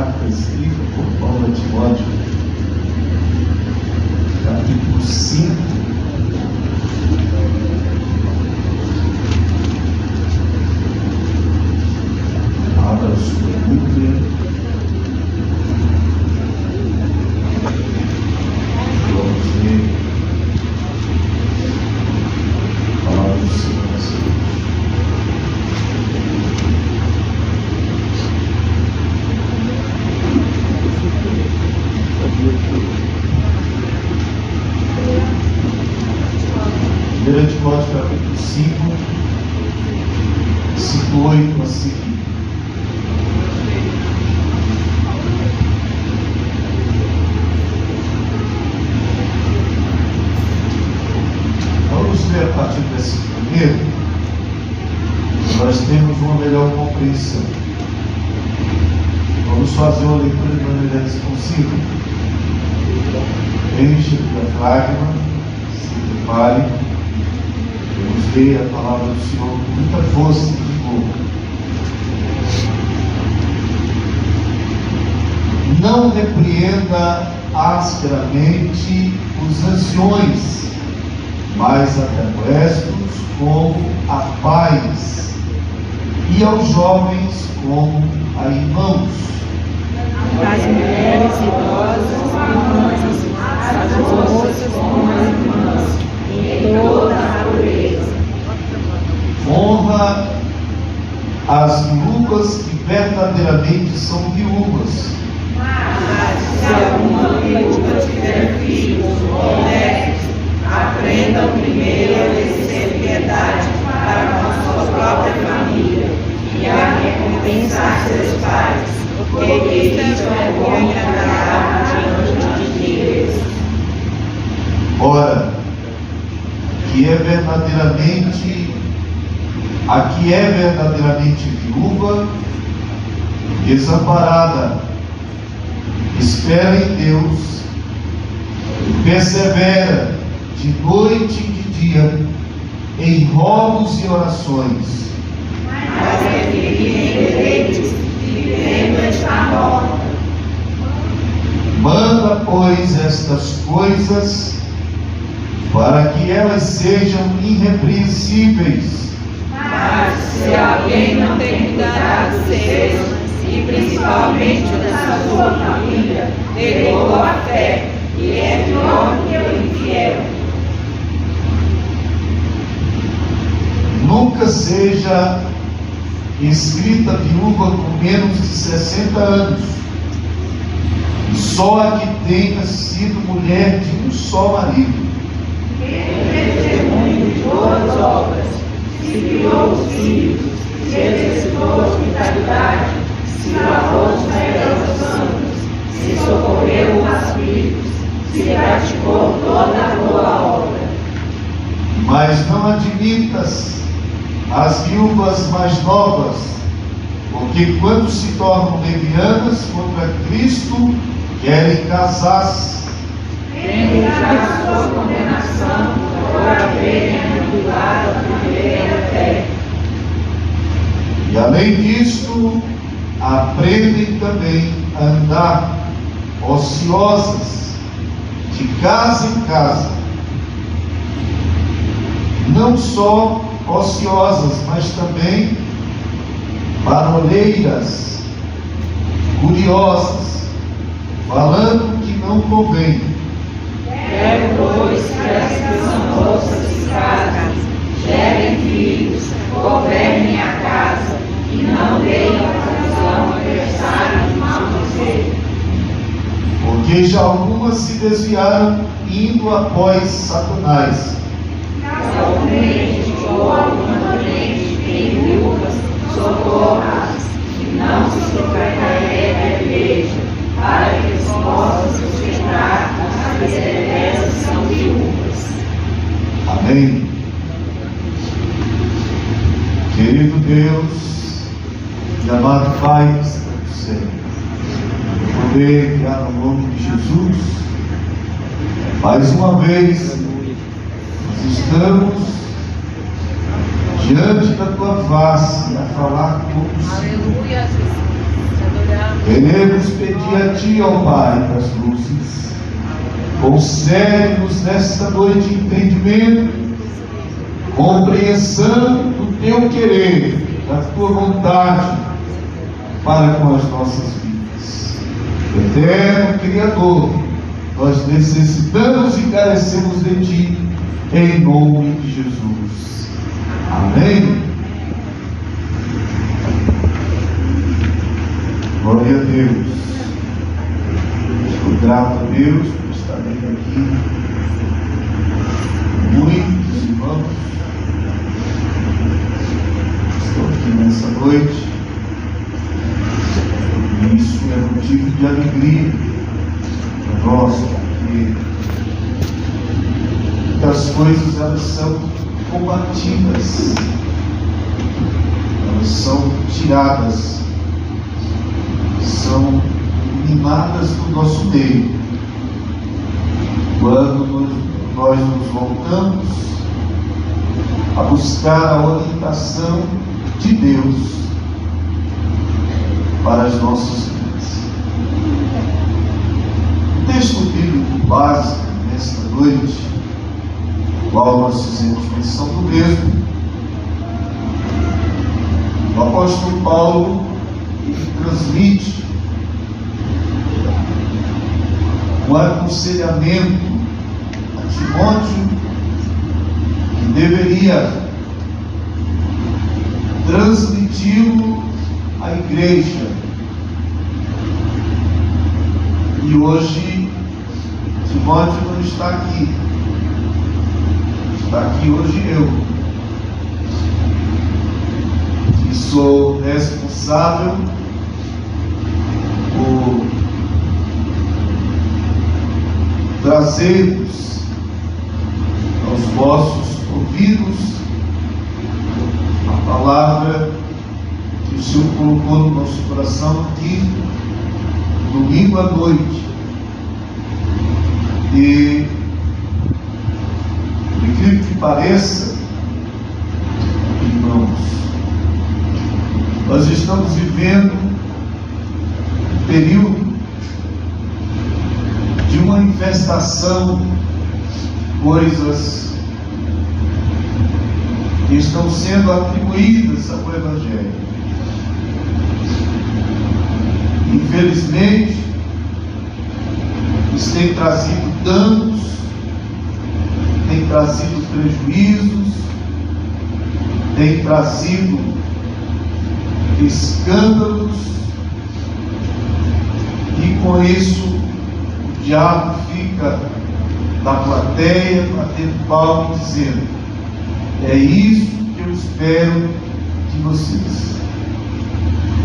carta escrita por Paulo a Timóteo, capítulo 5. Abra a sua Bíblia. Vamos ler a palavra do Senhor. Primeiro Timóteo capítulo 5, versículo 8 a seguir. Vamos ler a partir do versículo 1. Nós temos uma melhor compreensão. Vamos fazer uma leitura de maneira responsiva. Enche o diafragma, se prepare. Vamos ler a palavra do Senhor com muita força e vigor. Não repreenda asperamente os anciões, mas amoeste-os com a paz, e aos jovens como a irmãos. As mulheres idosas irmãs, as moças como as irmãs, em toda a pureza. Honra as viúvas que verdadeiramente são viúvas. Mas se alguma viúva tiver filhos ou netos, aprendam primeiro a exercer piedade para com a sua própria família e a recompensar seus pais, porque isto é bom e agradável diante de Deus. Ora, a que é verdadeiramente viúva, desamparada, espera em Deus e persevera de noite e de dia em rogos e orações. Mas é que entendereis, vivendo está morta. Manda, pois, estas coisas para que elas sejam irrepreensíveis. Mas se alguém não tem cuidado seus, e principalmente da sua família, negou a fé, e é pior que o infiel. Nunca seja escrita viúva com menos de 60 anos, e só a que tenha sido mulher de um só marido. Testemunho de boas obras, se criou os filhos, se exercitou a hospitalidade, se lavou os pés aos santos, se socorreu os aflitos, se praticou toda a boa obra. Mas não admitas as viúvas mais novas, porque quando se tornam levianas contra Cristo, querem casar-se. Tendo já sua condenação, por haverem anulado a primeira fé. E além disto, aprendem também a andar ociosas, de casa em casa. Não só ociosas, mas também paroleiras, curiosas, falando que não convém. Quero, pois, que as que são moças se casem, gerem filhos, governem a casa, e não deem ocasião a adversários de mal dizer. Porque já algumas se desviaram, indo após Satanás. Se algum ou alguma crente tem viúvas, socorra-as, e não se sobrecarregue a igreja, para que se possa sustentar as que deveras são viúvas. Amém. Querido Deus e amado Pai que está no céu, poder criar no nome de Jesus, mais uma vez nós estamos diante da tua face a falar com o Senhor. Aleluia, Jesus. Te adoramos. Queremos pedir a Ti, ó Pai das luzes, concede-nos nesta noite entendimento, compreensão do Teu querer, da Tua vontade para com as nossas vidas. Eterno Criador, nós necessitamos e carecemos de Ti, em nome de Jesus. Amém? Glória a Deus. Estou grato a Deus por estarem aqui. Muitos irmãos estão aqui nessa noite. E isso é motivo de alegria para nós, porque muitas coisas elas são combatidas, elas são tiradas, são eliminadas do nosso meio quando nós nos voltamos a buscar a orientação de Deus para as nossas vidas. O texto bíblico básico nesta noite, qual nós fizemos menção do mesmo, o apóstolo Paulo transmite um aconselhamento a Timóteo que deveria transmiti-lo à igreja. E hoje Timóteo não está aqui. Está aqui hoje eu, que sou responsável por trazer-vos aos vossos ouvidos a palavra que o Senhor colocou no nosso coração aqui, domingo à noite. E, por incrível que pareça, irmãos, nós estamos vivendo um período de uma infestação de coisas que estão sendo atribuídas ao Evangelho. Infelizmente, isso tem trazido danos, tem trazido prejuízos, tem trazido escândalos, e com isso o diabo fica na plateia batendo palma e dizendo: é isso que eu espero de vocês,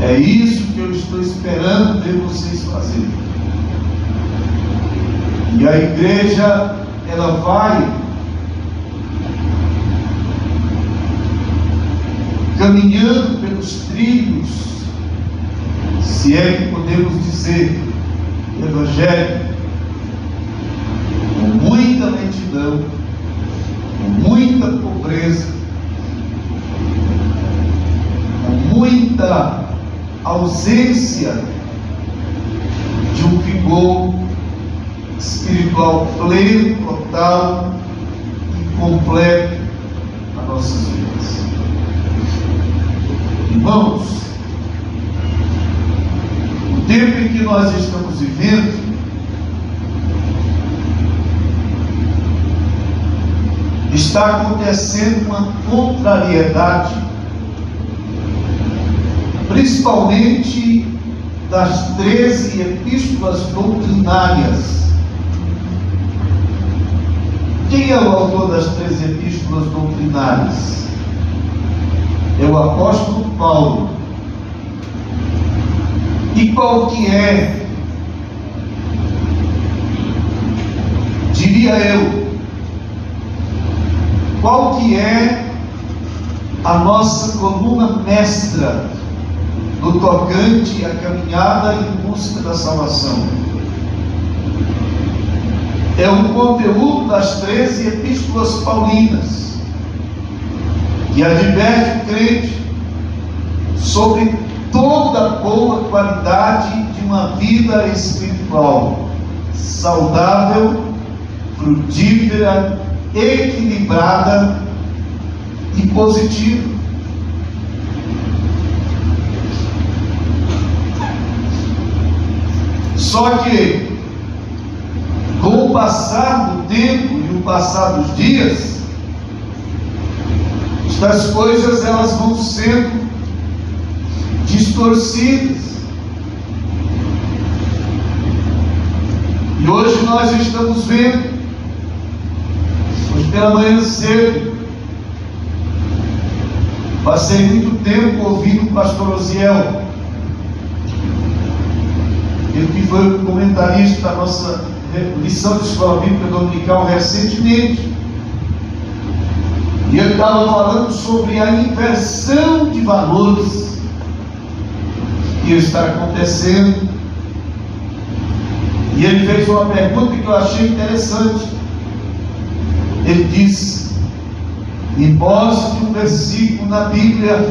é isso que eu estou esperando ver vocês fazerem. E a igreja, ela vai caminhando pelos trilhos, se é que podemos dizer, do Evangelho, com muita lentidão, com muita pobreza, com muita ausência de um vigor espiritual pleno, total e completo nas nossas vidas. Irmãos, o tempo em que nós estamos vivendo está acontecendo uma contrariedade, principalmente das 13 epístolas doutrinárias. Quem é o autor das 13 epístolas doutrinárias? É o apóstolo Paulo. E qual que é, diria eu, qual que é a nossa coluna mestra no tocante à caminhada em busca da salvação? É o conteúdo das 13 epístolas paulinas, que adverte o crente sobre toda boa qualidade de uma vida espiritual, saudável, frutífera, equilibrada e positiva. Só que, com o passar do tempo e o passar dos dias, estas coisas elas vão sendo distorcidas. E hoje nós estamos vendo, hoje pela manhã cedo, passei muito tempo ouvindo o pastor Osiel, ele que foi o comentarista da nossa lição de escola bíblica dominical recentemente. E ele estava falando sobre a inversão de valores que está acontecendo. E ele fez uma pergunta que eu achei interessante. Ele disse, em posse de um versículo na Bíblia,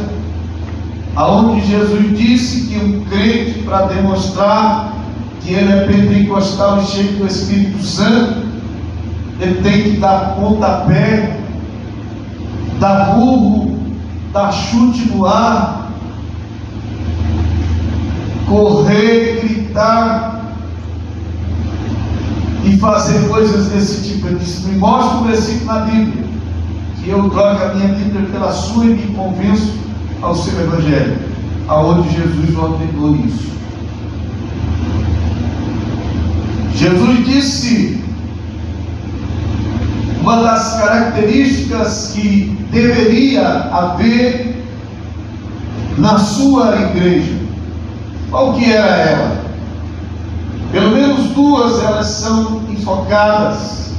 aonde Jesus disse que um crente, para demonstrar que ele é pentecostal e cheio do Espírito Santo, ele tem que dar pontapé, dar burro, dar chute no ar, correr, gritar e fazer coisas desse tipo. Ele disse, me mostra um versículo na Bíblia, que eu troco a minha Bíblia pela sua e me convenço ao seu Evangelho, aonde Jesus ordenou isso. Jesus disse, uma das características que deveria haver na sua igreja, qual que era ela? Pelo menos duas elas são enfocadas,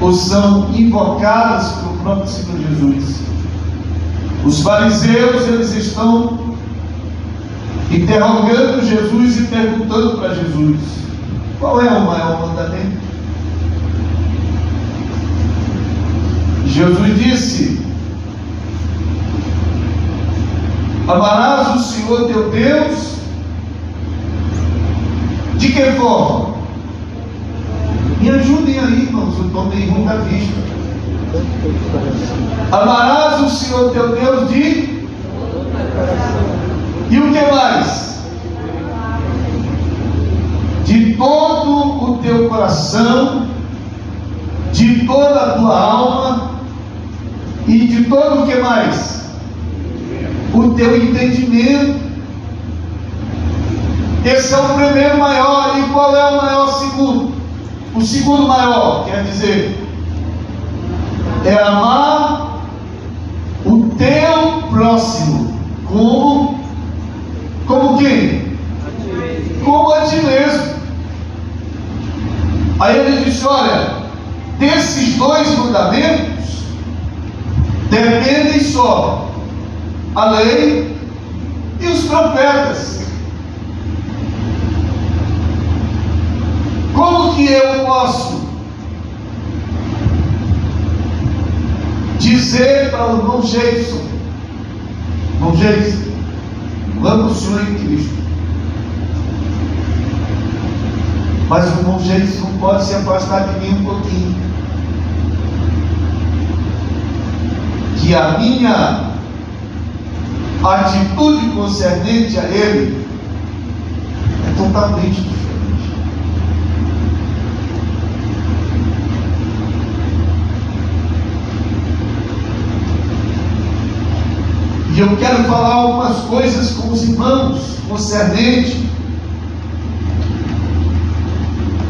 ou são invocadas pelo próprio Senhor Jesus. Os fariseus, eles estão interrogando Jesus e perguntando para Jesus, qual é o maior mandamento? Jesus disse, amarás o Senhor teu Deus, de que forma? Me ajudem aí, irmãos, eu estou meio ruim da vista. Amarás o Senhor teu Deus de... E o que mais? De todo o teu coração, de toda a tua alma e de todo o que mais? O teu entendimento. Esse é o primeiro maior. E qual é o maior segundo? O segundo maior, quer dizer, é amar o teu próximo como quem? Como a ti mesmo. Aí ele disse, olha, desses dois mandamentos dependem só a lei e os profetas. Como que eu posso dizer para o irmão Jason, amo o Senhor em Cristo, mas o irmão Jason não pode se afastar de mim um pouquinho, que a minha atitude concernente a ele é totalmente diferente. E eu quero falar algumas coisas com os irmãos concernente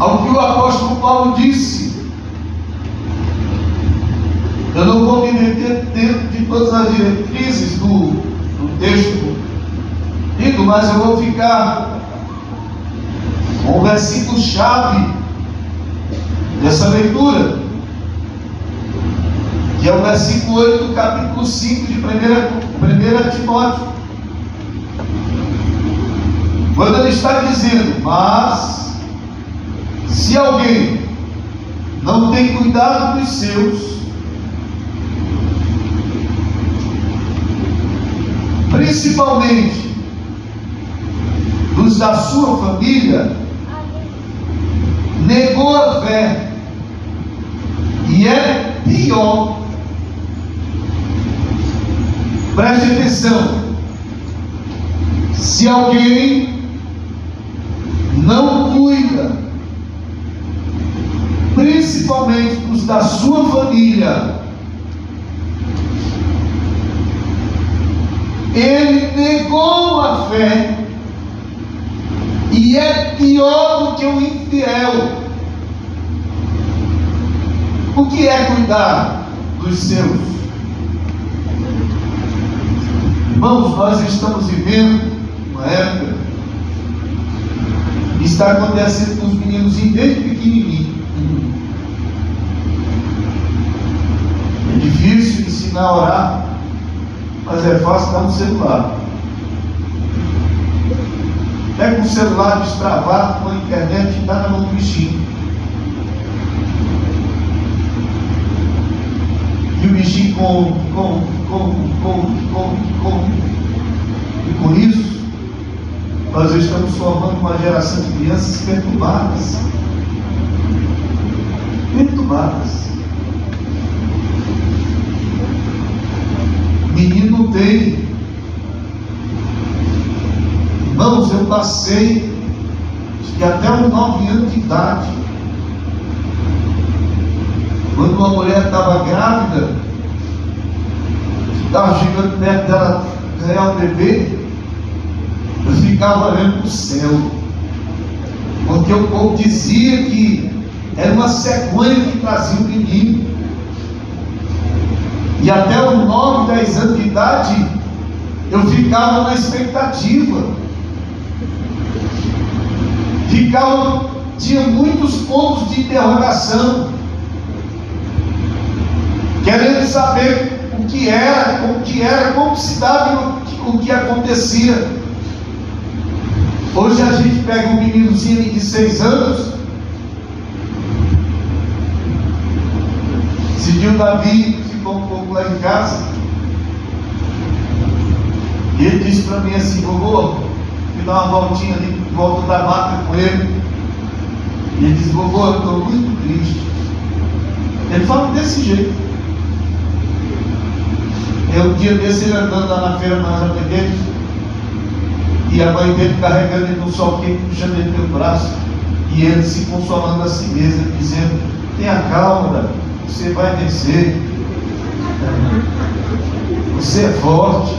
ao que o apóstolo Paulo disse. Eu não vou me meter dentro de todas as diretrizes do texto lido, mas eu vou ficar com o versículo chave dessa leitura, que é o versículo 8 do capítulo 5 de 1 Timóteo, quando ele está dizendo, mas se alguém não tem cuidado dos seus, principalmente dos da sua família, negou a fé. E é pior. Preste atenção. Se alguém não cuida, principalmente dos da sua família, ele negou a fé e é pior do que o infiel. O que é cuidar dos seus? Irmãos, nós estamos vivendo uma época que está acontecendo com os meninos desde pequenininho. É difícil ensinar a orar, mas é fácil dar um celular. Pega um celular destravado com a internet e dá na mão do bichinho. E o bichinho e com isso nós estamos formando uma geração de crianças perturbadas. Menino tem. Irmãos, eu passei até uns 9 anos de idade. Quando uma mulher estava grávida, estava chegando perto dela ganhar o bebê, eu ficava olhando para o céu, porque o povo dizia que era uma cegonha que trazia o menino. E até os 9, 10 anos de idade, eu ficava na expectativa. Tinha muitos pontos de interrogação, querendo saber o que era, como se dava, o que acontecia. Hoje a gente pega um meninozinho de 6 anos. Esse dia o Davi ficou um pouco lá em casa, e ele disse para mim assim: vovô, fui dar uma voltinha ali em volta da mata com ele. E ele disse: vovô, eu estou muito triste. Ele fala desse jeito. Um dia desse ele andando lá na feira na mãe dele, e a mãe dele carregando ele no sol quente, puxando ele pelo braço, e ele se consolando a si mesmo, dizendo: tenha calma, você vai vencer, você é forte,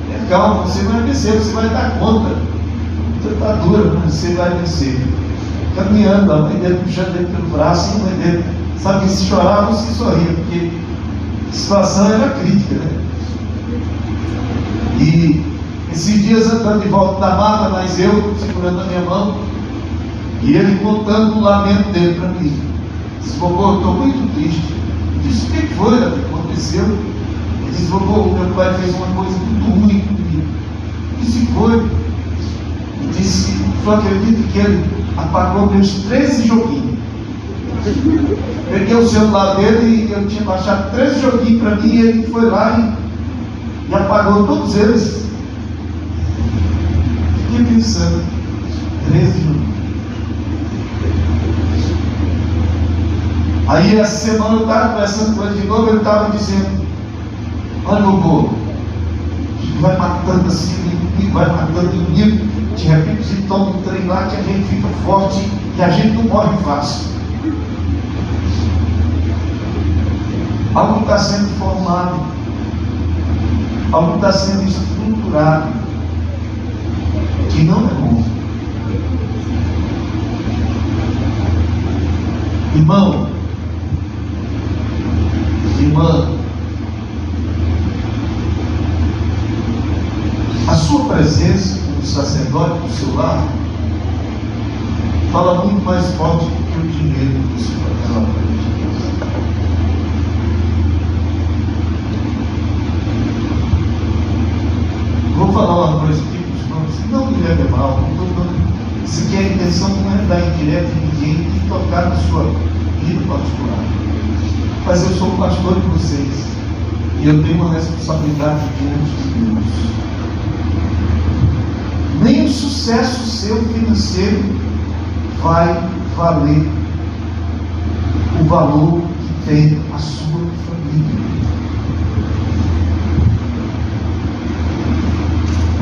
tenha calma, você vai vencer, você vai dar conta, você está dura, mas você vai vencer. Caminhando, a mãe dele puxando ele pelo braço, e a mãe dele, sabe que se chorava ou se sorria, porque a situação era crítica, né? E esses dias andando de volta da mata, mas eu segurando a minha mão, e ele contando o lamento dele para mim. Disse: vovô, eu estou muito triste. Eu disse: o que foi? O que aconteceu? Ele disse: vovô, meu pai fez uma coisa muito ruim comigo. Eu disse: foi? Eu disse: só acredito que ele apagou meus 13 joguinhos. Peguei o celular dele e eu tinha baixado 13 joguinhos para mim, e ele foi lá e apagou todos eles. Fiquei pensando: 13 joguinhos. Aí essa semana eu estava conversando com ele de novo, ele estava dizendo: olha, vovô, a gente vai matando assim inimigo, vai matando inimigo, de repente se toma um trem lá que a gente fica forte e a gente não morre fácil. Algo está sendo formado, algo está sendo estruturado, que não é bom. Irmão, irmã, a sua presença como sacerdote do seu lar fala muito mais forte do que o dinheiro que você vai dar para ele. Vou falar uma coisa aqui para os irmãos, não me leve mal, não estou dando. Isso aqui, a intenção não é dar indireta em ninguém e tocar na sua vida particular. Mas eu sou o pastor de vocês, e eu tenho uma responsabilidade diante de Deus. nem o sucesso seu financeiro vai valer o valor que tem a sua família.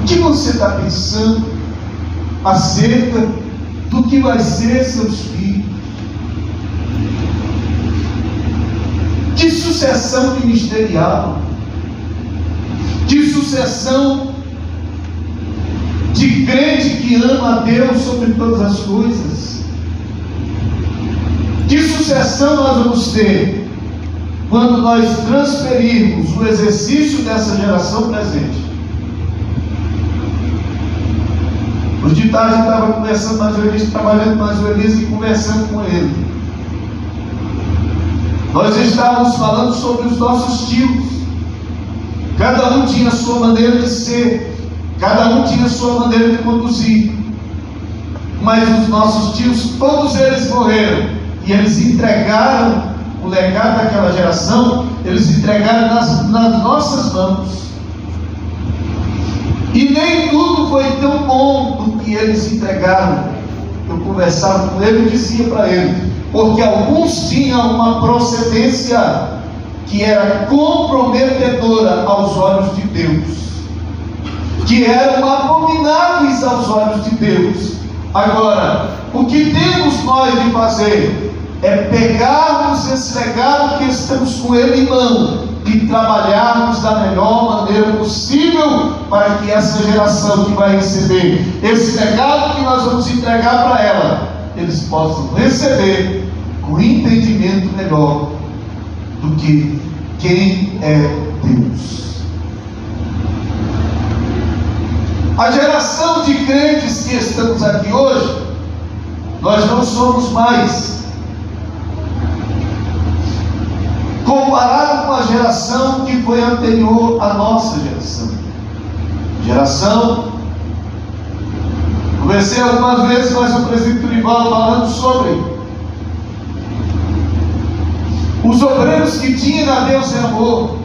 O que você está pensando acerca do que vai ser seus filhos? De sucessão ministerial, de sucessão de crente que ama a Deus sobre todas as coisas. Que sucessão nós vamos ter quando nós transferirmos o exercício dessa geração presente? Hoje de tarde eu estava conversando com a Joelise, trabalhando com a Joelise e conversando com ele. Nós estávamos falando sobre os nossos tios. Cada um tinha a sua maneira de ser, cada um tinha a sua maneira de conduzir. Mas os nossos tios, todos eles morreram. E eles entregaram o legado daquela geração, eles entregaram nas nossas mãos. E nem tudo foi tão bom do que eles entregaram. Eu conversava com ele e dizia para ele, porque alguns tinham uma procedência que era comprometedora aos olhos de Deus, que eram abomináveis aos olhos de Deus. Agora, o que temos nós de fazer é pegarmos esse legado que estamos com ele em mão e trabalharmos da melhor maneira possível para que essa geração que vai receber esse legado que nós vamos entregar para ela, eles possam receber com entendimento melhor do que quem é Deus. A geração de crentes que estamos aqui hoje, nós não somos mais, comparado com a geração que foi anterior à nossa geração. Conversei algumas vezes com o presbítero Rivaldo falando sobre os obreiros que tinham na Deus e Amor,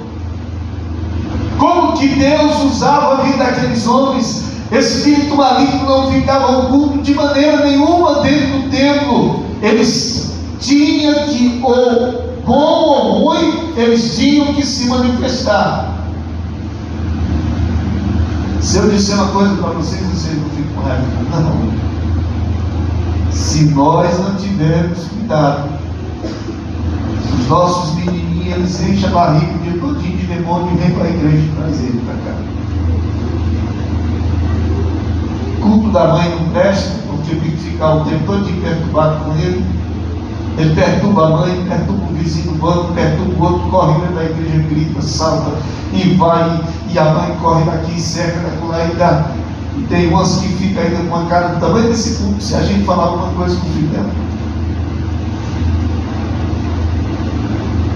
como que Deus usava a vida daqueles homens. Espírito maligno não ficava oculto de maneira nenhuma dentro do templo. Eles tinham que, ou bom ou ruim, eles tinham que se manifestar. Se eu disser uma coisa para vocês não ficam com raiva. Não. Se nós não tivermos cuidado, os nossos menininhos, eles enchem a barriga o dia todinho de demônio e vem para a igreja e traz ele para cá. Culto da mãe não presta, porque tem que ficar o tempo todo perturbado com ele. Ele perturba a mãe, perturba o vizinho do banco, perturba o outro, corre dentro da igreja, grita, salta e vai, e a mãe corre daqui e cerca daquela e dá. E tem umas que ficam ainda com a cara do tamanho desse culto, se a gente falar alguma coisa com o filho dela.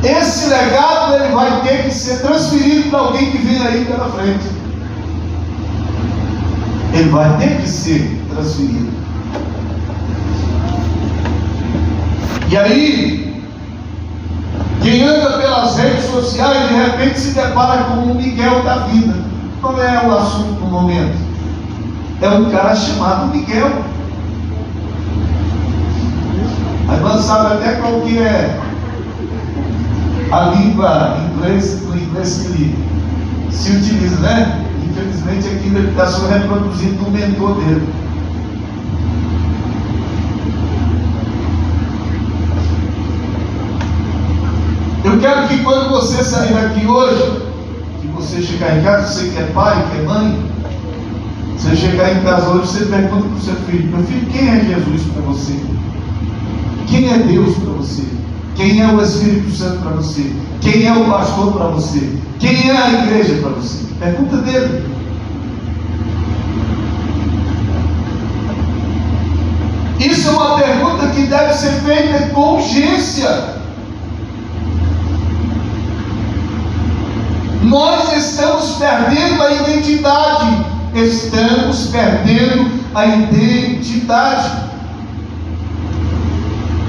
Esse legado ele vai ter que ser transferido para alguém que vem aí pela frente. Ele vai ter que ser transferido. E aí, quem anda pelas redes sociais de repente se depara com o Miguel da vida. Qual é o assunto no momento? É um cara chamado Miguel. A irmã sabe até qual que é a língua inglês, do inglês que ele se utiliza, né? Infelizmente aquilo ele está só reproduzindo o mentor dele. Eu quero que quando você sair daqui hoje, que você chegar em casa, você que é pai, que é mãe, você chegar em casa hoje, você pergunta para o seu filho: meu filho, quem é Jesus para você? Quem é Deus para você? Quem é o Espírito Santo para você? Quem é o pastor para você? Quem é a igreja para você? Pergunta dele. Isso é uma pergunta que deve ser feita com urgência. Nós estamos perdendo a identidade. Estamos perdendo a identidade.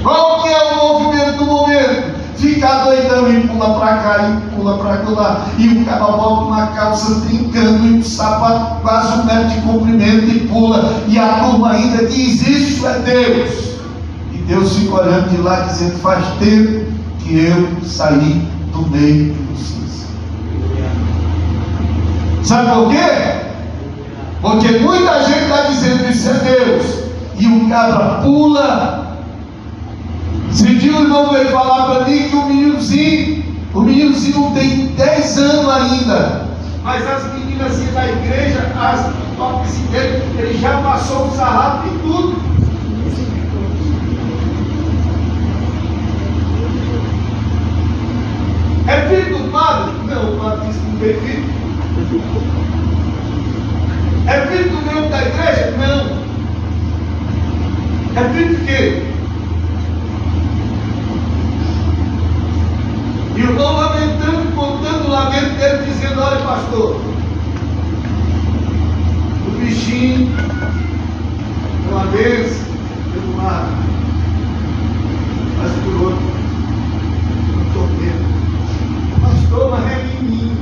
Qual que é o movimento do momento? ficar doidão e pula para cá e pula para lá, e o cara bota uma calça trincando e um sapato quase 1 metro de comprimento e pula, e a turma ainda diz: isso é Deus. E Deus fica olhando de lá dizendo: faz tempo que eu saí do meio de vocês. Sabe por quê? Porque muita gente está dizendo: isso é Deus, e o cabra pula. Esse dia o irmão veio falar para mim que o meninozinho tem 10 anos ainda, mas as meninas da igreja, as toques dele, ele já passou o sarrafo e tudo. É filho do padre? Não, o padre disse que não tem filho. É filho do membro da igreja? Não. É filho de quê? E o irmão lamentando, contando o lamento dele, dizendo: olha, pastor, o bichinho, uma vez, pelo um lado, mas por outro, não estou vendo. Pastor, mas é menino.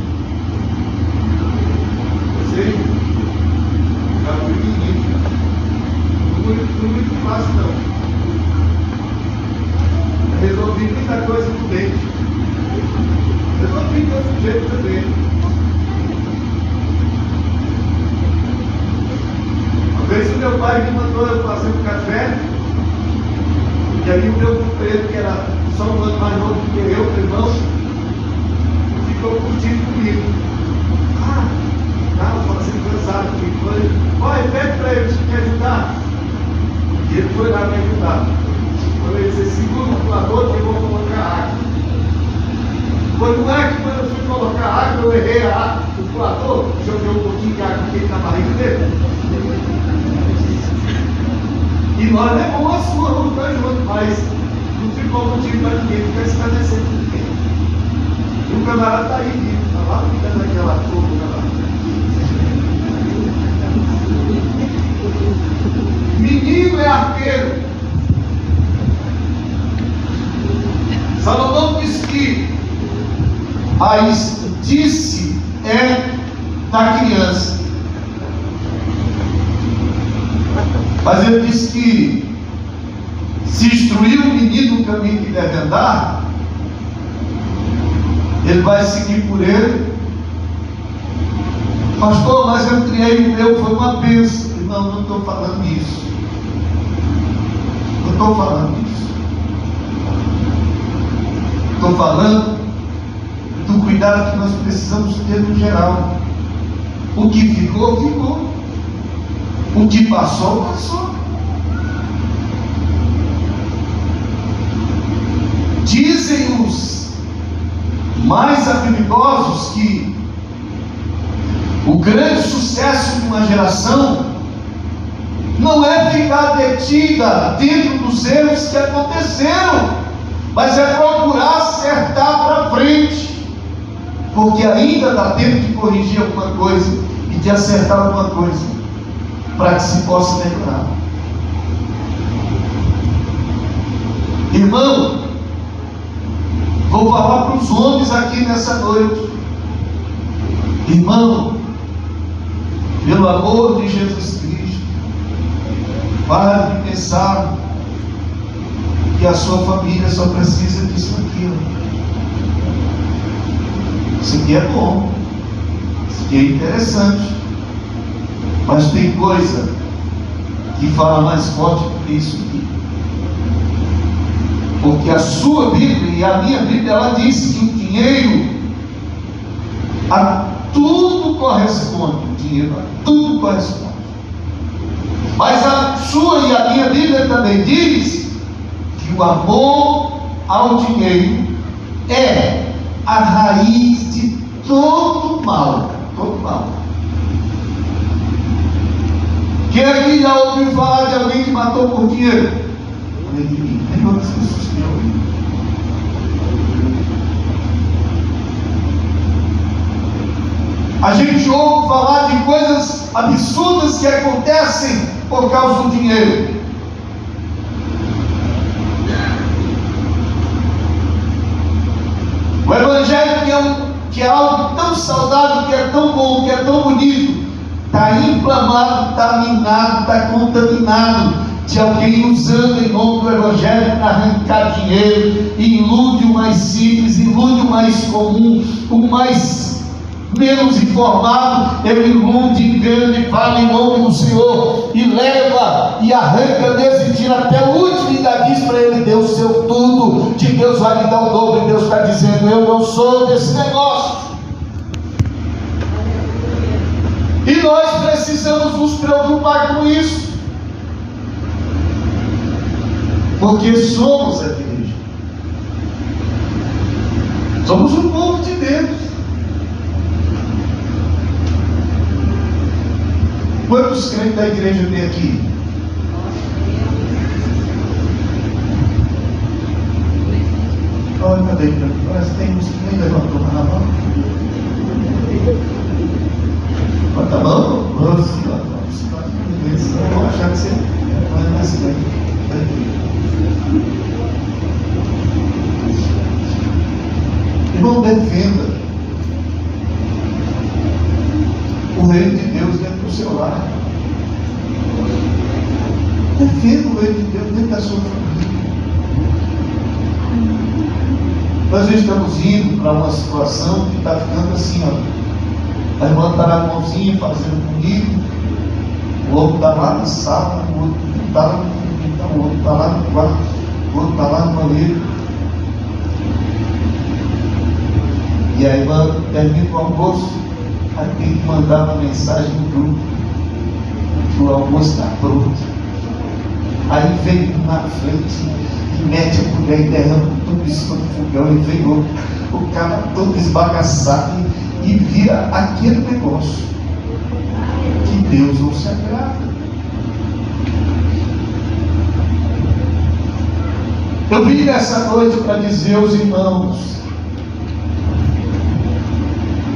Eu sei, já fui menino. Não muito fácil, não. Eu resolvi muita coisa no dente. Resolvi de outro jeito também. Uma vez o meu pai me mandou eu fazer um café, e aí o meu companheiro, que era só um ano mais novo que eu, meu irmão, ficou curtindo comigo. Estava fazendo cansado comigo. Pai, pede para ele te ajudar. E ele foi lá me ajudar. Quando ele disse: segura o coador que eu vou colocar água. Pois não é que quando eu fui colocar água, eu errei a água do coador, joguei um pouquinho de água aqui na barriga dele. E nós levamos a sua, vamos ficar juntos, mas não ficou motivo para ninguém ficar esclarecendo com ninguém. E o camarada está aí, está lá cuidando daquela turma lá. Menino é arqueiro. Salomão disse que a disse é da criança. Mas ele disse que se instruir o menino no caminho que deve andar, ele vai seguir por ele. Pastor, mas eu criei o meu, foi uma bênção. Não estou falando isso. Não estou falando isso. Estou falando do cuidado que nós precisamos ter no geral. O que ficou, ficou. O que passou, passou. Dizem os mais habilidosos que o grande sucesso de uma geração não é ficar detida dentro dos erros que aconteceram, mas é procurar acertar para frente, porque ainda dá tempo de corrigir alguma coisa e de acertar alguma coisa, para que se possa melhorar. Irmão, vou falar para os homens aqui nessa noite. Irmão, pelo amor de Jesus Cristo, para de pensar que a sua família só precisa disso aqui. Isso aqui é bom, isso aqui é interessante, mas tem coisa que fala mais forte do que isso aqui. Porque a sua Bíblia e a minha Bíblia, ela diz que o dinheiro a tudo corresponde. O dinheiro a tudo corresponde. Mas a sua e a minha Bíblia também diz que o amor ao dinheiro é a raiz de todo mal. Todo mal. Quem aqui já ouviu falar de alguém que matou por dinheiro? Tem outras pessoas que já ouviram. A gente ouve falar de coisas absurdas que acontecem por causa do dinheiro. que é algo tão saudável, que é tão bom, que é tão bonito, está inflamado, está minado, está contaminado de alguém usando em nome do Evangelho para arrancar dinheiro, ilude o mais simples, ilude o mais comum, o mais menos informado, ele ilude, engana e fala em nome do Senhor, e leva, e arranca desse e tira até o último, e ainda diz para ele: deu o seu tudo, de Deus vai lhe dar o dobro, e Deus está dizendo: eu não sou desse negócio. E nós precisamos nos preocupar com isso, porque somos a igreja, somos o povo de Deus. Quantos crentes da igreja tem aqui? Olha, cadê? Parece que tem uns que nem levantou a mão. Levanta a mão? Vamos achar que você não é mais bem. Irmão, defenda o reino de Deus dentro do seu lar. Defenda o reino de Deus dentro da sua família. Nós estamos indo para uma situação que está ficando assim, ó. A irmã está na mãozinha fazendo comigo, o outro está lá na sala, o outro está lá no fundo, o outro está lá no quarto, o outro está lá no banheiro. E a irmã termina o almoço, aí tem que mandar uma mensagem no grupo que o almoço está pronto. Aí vem na frente e mete a colher e derrama tudo isso no fogão, e vem o cara todo esbagaçado e vira aquele negócio que Deus não se agrada. Eu vim nessa noite para dizer aos irmãos: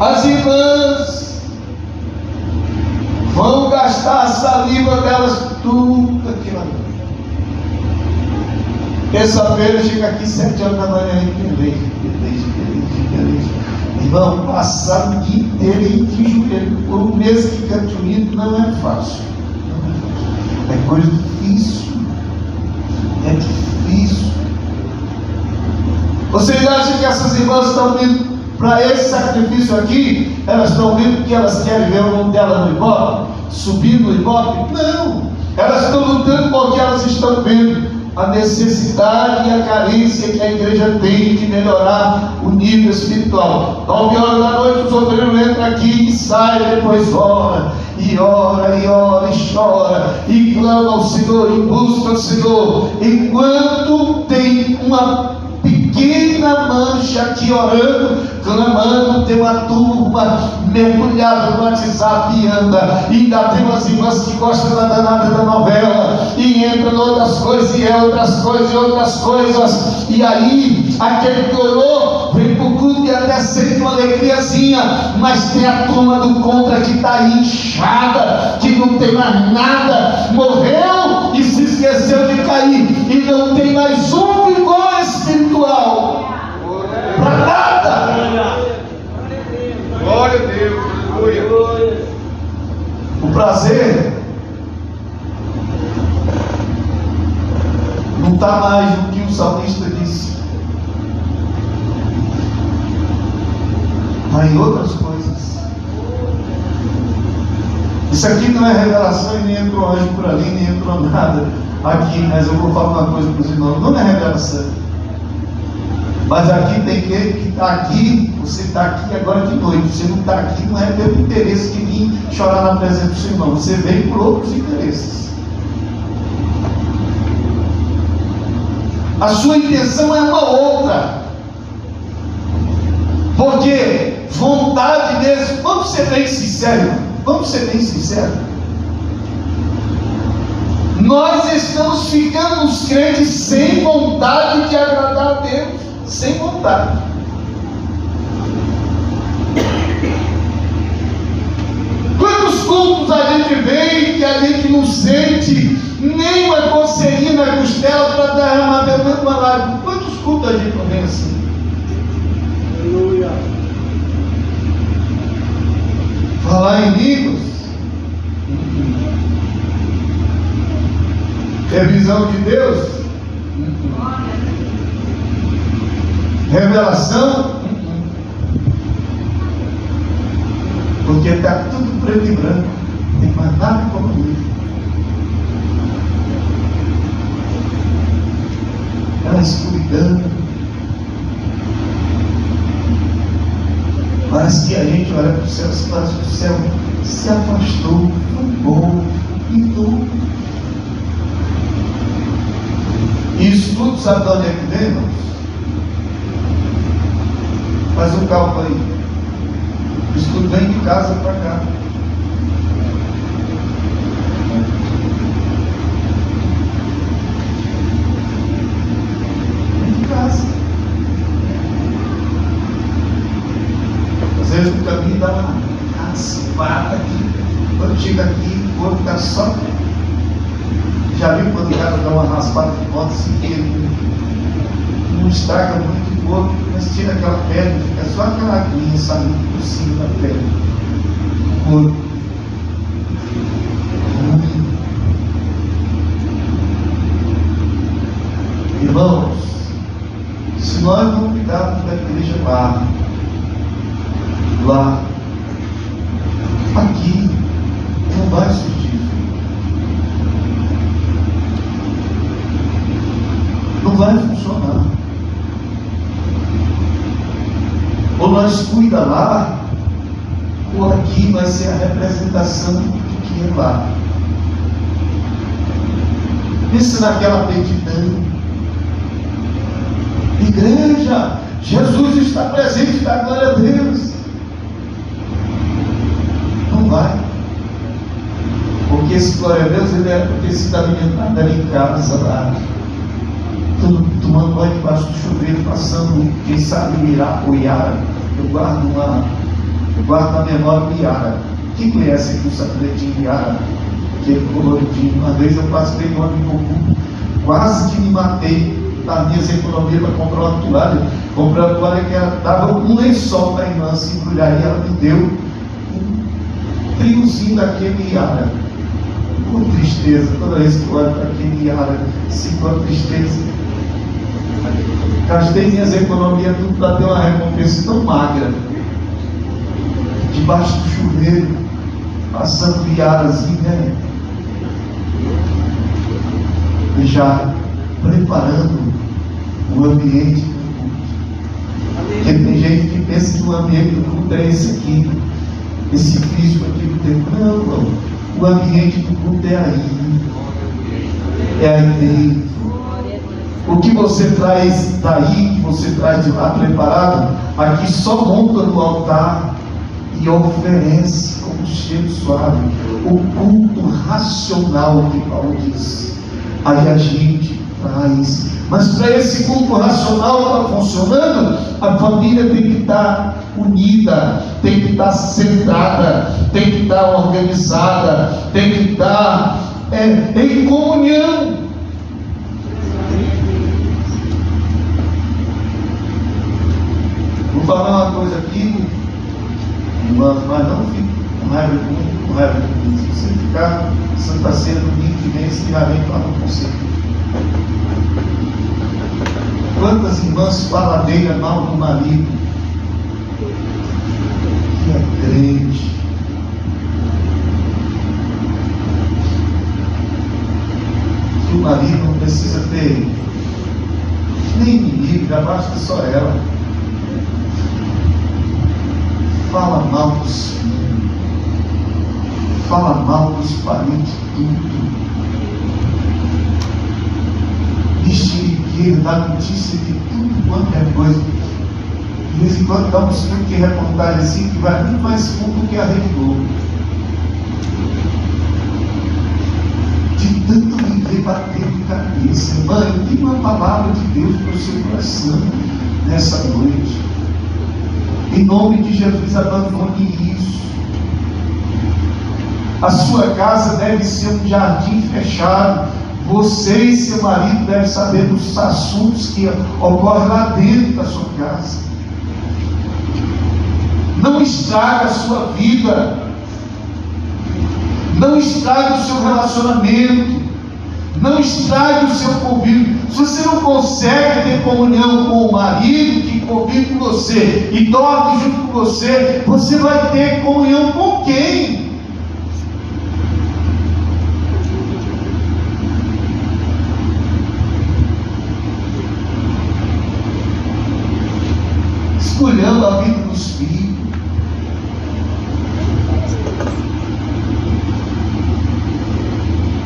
as irmãs vão gastar a saliva delas tudo aqui na noite. Terça-feira chega aqui 7 horas da manhã e peleja. Irmão, passar o dia inteiro de joelho por um mês que cante unido não é fácil. É coisa difícil. É difícil. Vocês acham que essas irmãs estão vindo para esse sacrifício aqui? Elas estão vindo porque elas querem ver o nome dela no Ibope? Subir no Ibope? Não! Elas estão lutando porque elas estão vendo a necessidade e a carência que a igreja tem de melhorar o nível espiritual. 9 horas da noite os obreiros entram aqui e saem, depois ora, e chora, e clama ao Senhor, e busca o Senhor, enquanto tem uma pequena mancha aqui orando, clamando, tem uma turma mergulhada no WhatsApp e anda, e ainda tem umas irmãs que gostam da danada da novela, e entram em outras coisas, e outras coisas, e aí, aquele que orou, vem pro culto e até sente uma alegriazinha, mas tem a turma do contra que está aí inchada, que não tem mais nada, morreu e se esqueceu de cair, e não tem mais um vigor espiritual para nada. Glória a Deus, aleluia. O prazer não está mais no que o salmista disse, está em outras coisas. Isso aqui não é revelação, e nem entrou anjo por ali, nem entrou nada aqui, mas eu vou falar uma coisa para os irmãos: não é revelação. Mas aqui tem que está aqui, você está aqui agora de noite, você não está aqui, não é pelo interesse de vir chorar na presença do seu irmão, você veio por outros interesses. A sua intenção é uma outra, porque vontade mesmo, vamos ser bem sinceros, nós estamos ficando os crentes sem vontade de agradar a Deus, sem vontade. Quantos cultos a gente vem que a gente não sente nem uma coceirinha na costela para derramar dentro de uma lágrima? Quantos cultos a gente não vem assim? Aleluia. Falar em línguas. Revisão de Deus. Revelação. Porque está tudo preto e branco. Não tem mais nada como isso. Aquela escuridão. Parece que a gente olha para o céu, parece que o céu se afastou, foi embora, pintou. E isso tudo, sabe de onde é que vem, irmãos? Faz um cálculo aí. Isso tudo vem de casa para cá. Vem de casa. Às vezes o caminho dá uma raspada aqui. Quando chega aqui, o corpo está só. Já viu quando o cara dá uma raspada de moto assim, que ele não estraga muito o corpo, mas tira aquela pele, fica só aquela aguinha saindo por cima da pele. O corpo. Irmãos, se nós não cuidarmos da igreja lá, aqui, não vai surgir. Não vai funcionar. Ou nós cuida lá, ou aqui vai ser a representação do que é lá. Pense naquela petidão. Igreja, Jesus está presente, dá glória a Deus. Não vai. Porque esse glória a Deus, ele é porque se está alimentado ali em casa lá. Tomando banho debaixo do chuveiro, passando, quem sabe, o Iara. Eu guardo na memória o Iara. Quem conhece aqui o sacoletinho Iara? Aquele coloridinho. Uma vez eu passei no Amigoku, quase que me matei das minhas economias para comprar uma toalha. Comprei uma toalha que dava um lençol para a irmã se embrulhar, e ela me deu um triozinho daquele Iara. Com tristeza, toda vez que eu olho para aquele Iara, sinto a tristeza. Gastei minhas economias tudo para ter uma recompensa tão magra. Debaixo do chuveiro, passando Iarazinho, né? E já preparando o ambiente do culto. Porque tem gente que pensa que o ambiente do culto é esse aqui, esse físico aqui do tempo. Não, não. O ambiente do culto é aí. É aí dentro. O que você traz daí, que você traz de lá preparado, aqui só monta no altar e oferece como cheiro suave. O culto racional que Paulo diz. Aí a gente traz. Mas para esse culto racional estar funcionando, a família tem que estar unida, tem que estar centrada, tem que estar organizada, tem que estar em comunhão. Vou falar uma coisa aqui, irmãos, mas não fique com raiva de mim, com raiva de mim. Se você ficar Santa Ceia domingo que vem, você já vem falando com você. Quantas irmãs faladeiras mal do marido, que é crente, que o marido não precisa ter nem inimigo, já basta só ela. Fala mal dos filhos, fala mal dos parentes, tudo. Mexeriqueiro, dá notícia de tudo quanto é coisa. De vez em quando dá uns filmes que reportagem assim, que vai muito mais fundo que a Rede Globo. De tanto viver batendo cabeça. Mãe, tem uma palavra de Deus para o seu coração nessa noite. Em nome de Jesus, abandone isso. A sua casa deve ser um jardim fechado. Você e seu marido devem saber dos assuntos que ocorrem lá dentro da sua casa. Não estraga a sua vida. Não estrague o seu relacionamento. Não estrague o seu convívio. Se você não consegue ter comunhão com o marido que convive com você e dorme junto com você, você vai ter comunhão com quem? Escolhendo a vida dos filhos.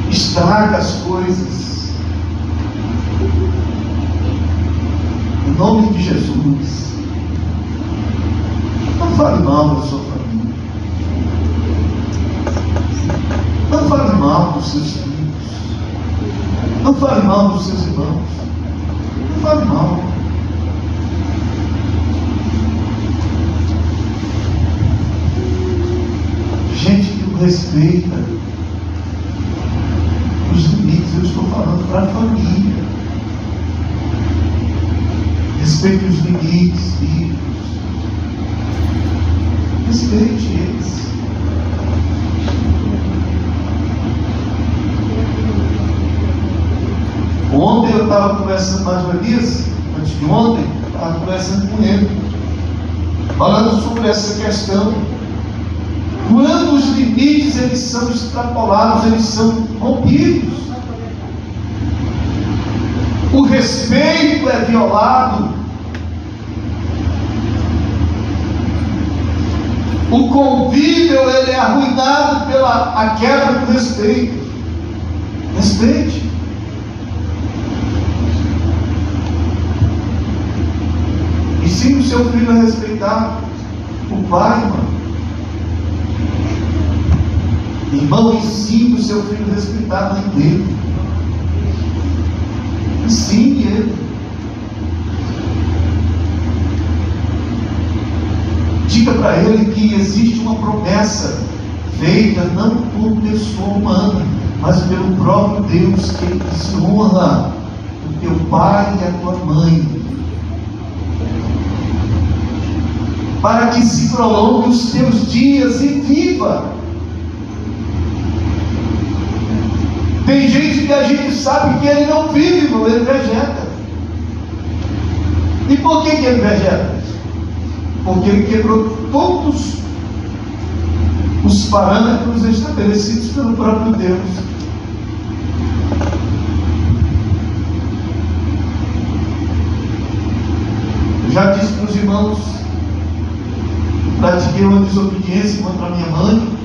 Estraga as coisas. Em nome de Jesus. Não fale mal da sua família. Não fale mal dos seus filhos. Não fale mal dos seus irmãos. Não fale mal. Gente que não respeita os limites, eu estou falando para a família. Respeite os limites bíblicos. Respeite eles. Ontem eu estava conversando mais uma vez, antes de ontem, estava conversando com ele, falando sobre essa questão. Quando os limites eles são extrapolados, eles são rompidos. O respeito é violado. O convívio ele é arruinado pela a quebra do respeito. Respeite. Ensine o seu filho a respeitar o pai, irmão. Irmão, ensine o seu filho a respeitar a mãe dele. Ensine ele. Diga para ele que existe uma promessa feita não por pessoa humana, mas pelo próprio Deus, que ele se honra o teu pai e a tua mãe, para que se prolongue os teus dias e viva. Tem gente que a gente sabe que ele não vive, irmão, ele vegeta. E por que ele vegeta? Porque ele quebrou todos os parâmetros estabelecidos pelo próprio Deus. Eu já disse para os irmãos, pratiquei uma desobediência contra a minha mãe.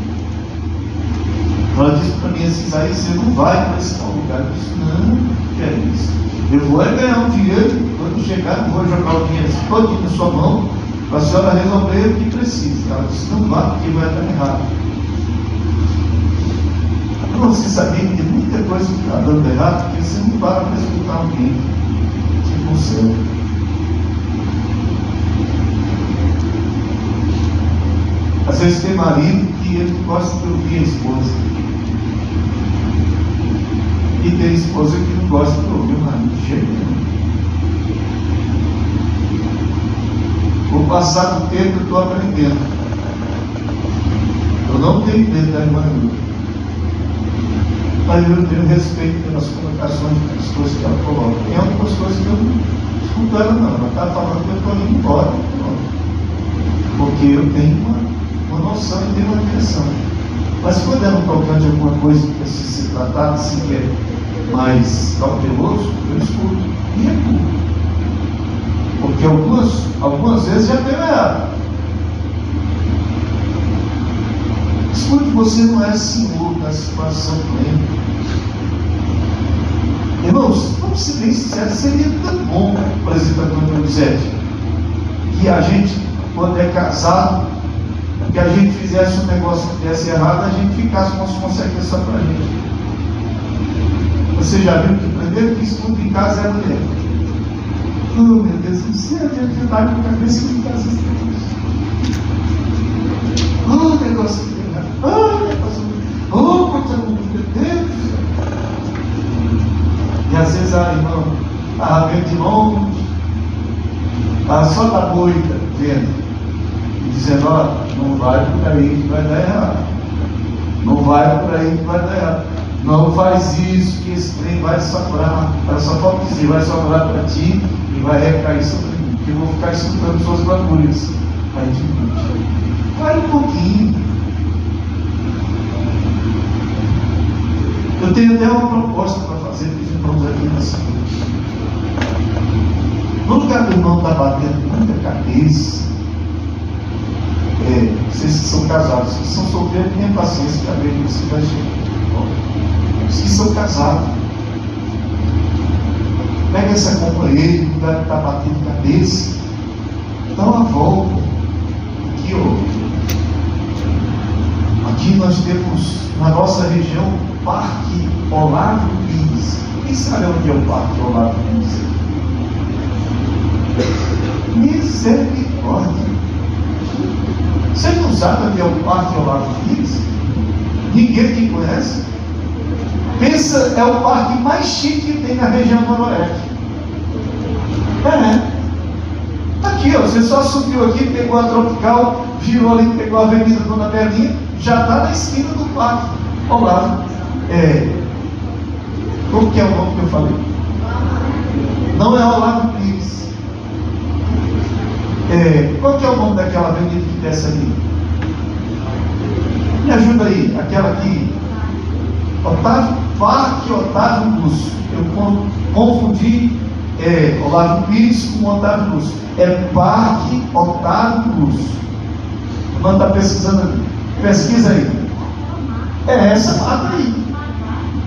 Ela disse para mim assim: Isaías, você não vai para esse tal lugar. Eu disse: não, que é isso? Eu vou ganhar um dinheiro, quando chegar, eu vou jogar o dinheiro todo na sua mão, para a senhora resolver o que precisa. Ela disse: não vá, porque vai dar errado. Você sabia que tem muita coisa que está dando errado, porque você não para escutar alguém. Você consegue. Às vezes tem marido que ele gosta de ouvir a esposa. E tem esposa que não gosta de ouvir o marido de jeito nenhum. Com o passar do tempo eu estou aprendendo. Eu não tenho medo da irmã Lula, mas eu tenho respeito pelas colocações, pelas coisas que ela coloca. Tem algumas coisas que eu não escuto ela não. Ela está falando que eu estou indo embora. Porque eu tenho uma noção e tenho uma direção. Mas quando ela não tocar de alguma coisa que precisa ser tratada, assim que é mais cauteloso, eu escuto e recuo. Porque algumas vezes já deu errado. Escute, você não é senhor da situação plena. Irmãos, vamos ser bem sinceros, seria tão bom, por exemplo, a dona Donizete, que a gente, quando é casado, que a gente fizesse um negócio que desse errado, a gente ficasse com as consequências só para a gente. Você já viu que o primeiro que escuta em casa é a mulher. Oh, meu Deus do céu, a gente está com a cabeça em casa. Oh, negócio que tem errado. Oh, negócio que tem errado. Oh, coisa muito Deus. E às vezes a irmã estava vendo de longe, estava só da moita vendo. Dizendo: ó, não vai por aí que vai dar errado. Não vai por aí que vai dar errado. Não faz isso, que esse trem vai sobrar. Só falta dizer, vai sobrar para ti e vai recair sobre mim. Porque eu vou ficar escutando suas bagulhas. Vai diminuir. Vai um pouquinho. Eu tenho até uma proposta para fazer para os irmãos aqui nessa noite. No lugar do irmão estar batendo muita cabeça, vocês que são casados, os que são solteiros, tenham paciência para ver que você vai chegar. Os que são casados, pega essa companheira, no lugar de estar batendo cabeça, dá uma volta. Aqui, ó. Aqui nós temos na nossa região o Parque Olavo Pires. Quem sabe onde é o Parque Olavo Pires? Misericórdia. Você não sabe onde é o Parque Olavo Pires? Ninguém que conhece. Pensa, é o parque mais chique que tem na região noroeste. Aqui, ó, você só subiu aqui, pegou a Tropical, virou ali, pegou a Avenida Dona Belinha, já está na esquina do parque Olavo. Como que é o nome que eu falei? Não é Olavo Pires. Qual que é o nome daquela avenida que desce ali? Me ajuda aí, aquela aqui. Parque Otávio Lúcio. Eu confundi Olavo Pires com Otávio Lúcio. É Parque Otávio Lúcio. O mano está pesquisando ali. Pesquisa aí. É essa mata aí.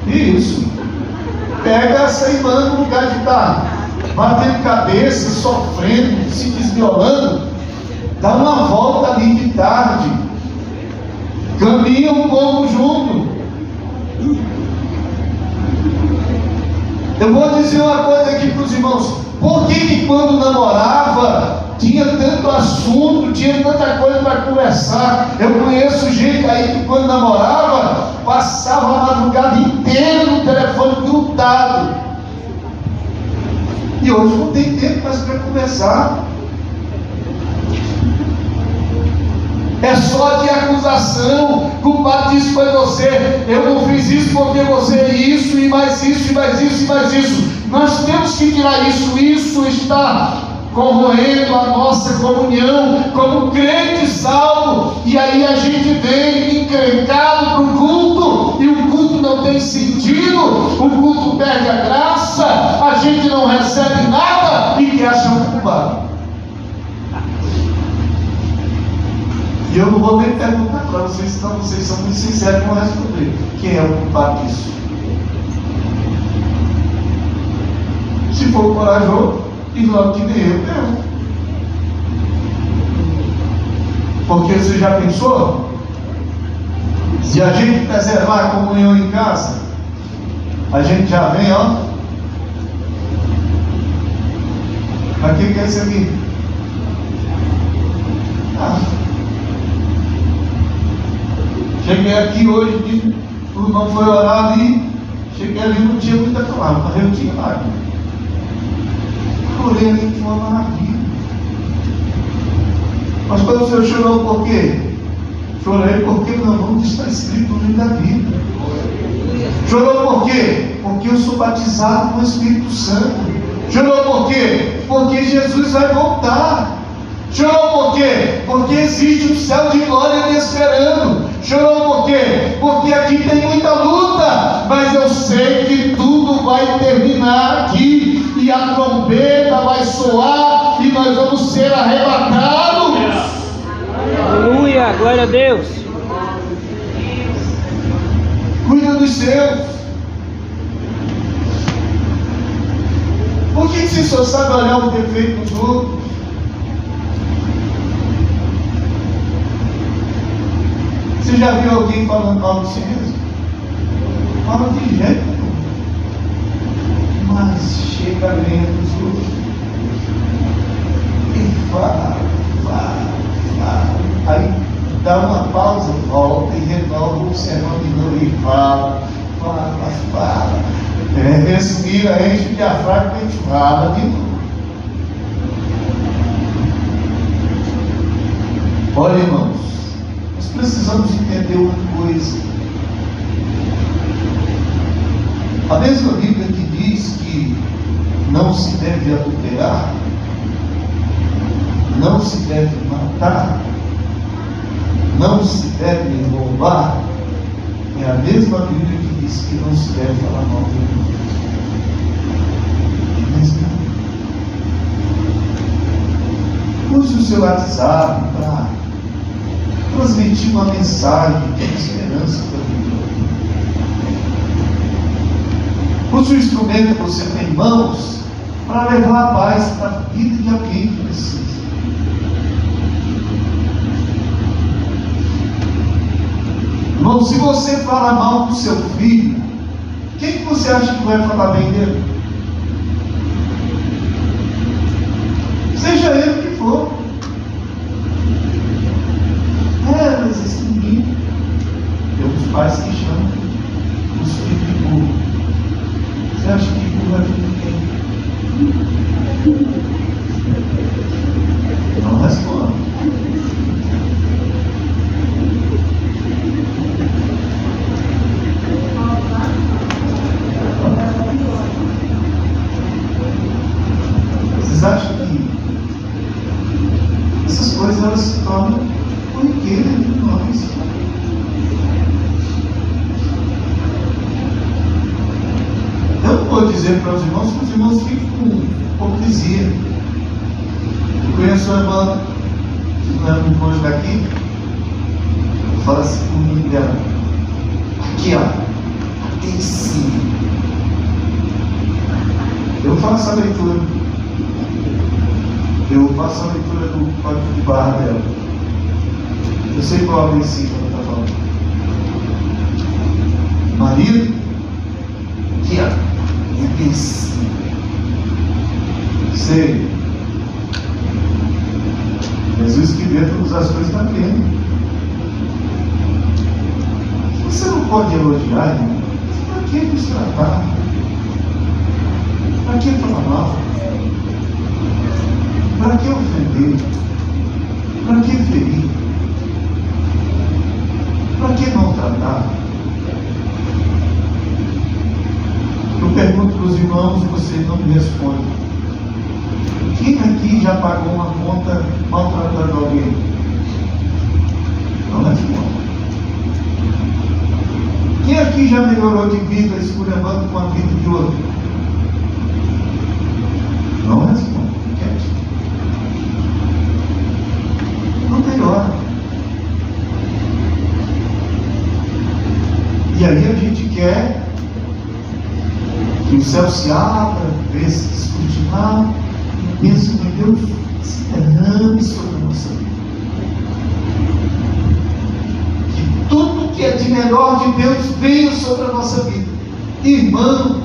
Isso. Pega essa aí, mano, no lugar de estar batendo cabeça, sofrendo, se desviolando, dá uma volta ali de tarde, caminha um pouco junto. Eu vou dizer uma coisa aqui para os irmãos: por que quando namorava tinha tanto assunto, tinha tanta coisa para conversar? Eu conheço gente aí que quando namorava passava a madrugada inteira no telefone grudado. E hoje não tem tempo mais para conversar. É só de acusação. Culpado disso foi você. Eu não fiz isso porque você isso, e mais isso, e mais isso, e mais isso. Nós temos que tirar isso. Isso está corroendo a nossa comunhão como crente salvo. E aí a gente vem encrencado para o culto, e o culto não tem sentido, o culto perde a graça, a gente não recebe nada e quer achar um culpado. E eu não vou nem perguntar para vocês, senão vocês são muito sinceros e vão responder. Quem é o culpado disso? Se for corajoso, diz logo que nem eu. Porque você já pensou? Se a gente preservar a comunhão em casa, a gente já vem, ó. Mas quem que é isso aqui? Cheguei aqui hoje, o irmão foi orar ali, cheguei ali, não tinha muita palavra, mas eu tinha lá. Orei ali, foi uma maravilha. Mas quando o Senhor chorou, por quê? Chorei porque meu nome está escrito no livro da vida. Chorou por quê? Porque eu sou batizado com o Espírito Santo. Chorou por quê? Porque Jesus vai voltar. Chorou por quê? Porque existe um céu de glória me esperando. Chorou por quê? Porque aqui tem muita luta, mas eu sei que tudo vai terminar aqui, e a trombeta vai soar, e nós vamos ser arrebatados. Aleluia, glória a Deus. Cuida dos seus. Por que você só sabe olhar os defeitos dos outros? Você já viu alguém falando mal de si mesmo? Fala de jeito nenhum. Mas chega lendo os outros e fala. Aí dá uma pausa, volta e renova o sermão de novo e fala. Respira, enche o diafragma e fala de novo. Olha, irmãos, nós precisamos entender uma coisa. A mesma Bíblia que diz que não se deve adulterar, não se deve matar, não se deve roubar, é a mesma Bíblia que diz que não se deve falar mal do irmão. Use o seu WhatsApp para transmitir uma mensagem de esperança para a vida. Use o instrumento que você tem em mãos para levar a paz para a vida de alguém que precisa. Irmão, se você fala mal do seu filho, quem que você acha que vai falar bem dele? Seja ele o que for. Mas esse menino, tem os pais que chamam os filhos de burro. Você acha que burro é filho de quem? Não responda. Vocês acham que essas coisas elas se tornam corriqueiras de nós? Eu não vou dizer para os irmãos que os irmãos ficam com hipocrisia. Eu conheço uma irmã que não é muito longe daqui. Eu falo assim comigo dela: aqui ó, tem sim. Eu faço a leitura. Eu faço a leitura do código de barra dela. Eu sei qual é o versículo que ela está falando. Marido, aqui ó, é versículo. Sei. Jesus que vê todas as coisas está vendo. Você não pode elogiar, irmão. Para que nos tratar? Para que falar mal? Para que ofender? Para que ferir? Para que maltratar? Eu pergunto para os irmãos e vocês não me respondem. Quem aqui já pagou uma conta maltratando alguém? Não responde. Quem aqui já melhorou de vida esculhambando com a vida de outro? Não responde. Não melhora. E aí a gente quer que o céu se abra, pense que escrutinar, e pense que Deus se derrame sobre a nossa vida. Que tudo que é de melhor de Deus venha sobre a nossa vida. Irmãos,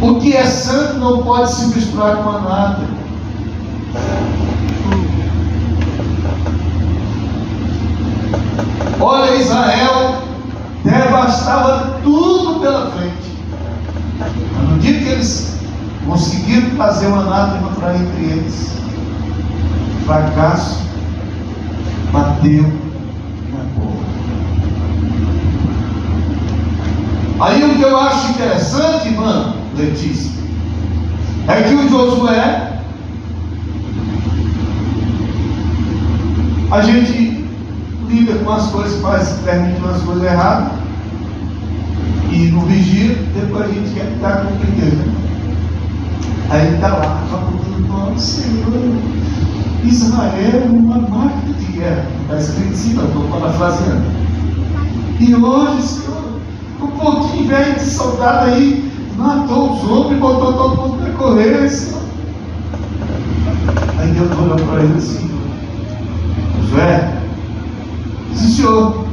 o que é santo não pode se misturar com a nada. Olha, Israel devastava tudo pela frente. Mas no dia que eles conseguiram fazer o anátema para entre eles, fracasso bateu na porta. Aí o que eu acho interessante, irmão Letícia, é que o Josué, a gente lida com as coisas, permite umas coisas erradas, e no vigia, depois a gente quer ficar com o primeiro. Aí ele está lá, falando: nossa Senhor, Israel é uma máquina de guerra. Está escrito em cima, estou parafraseando. E hoje, Senhor, um pouquinho velho de soldado aí matou os homens e botou todo mundo para correr, Senhor. Aí Deus olhou para ele assim: Josué, sim, senhor,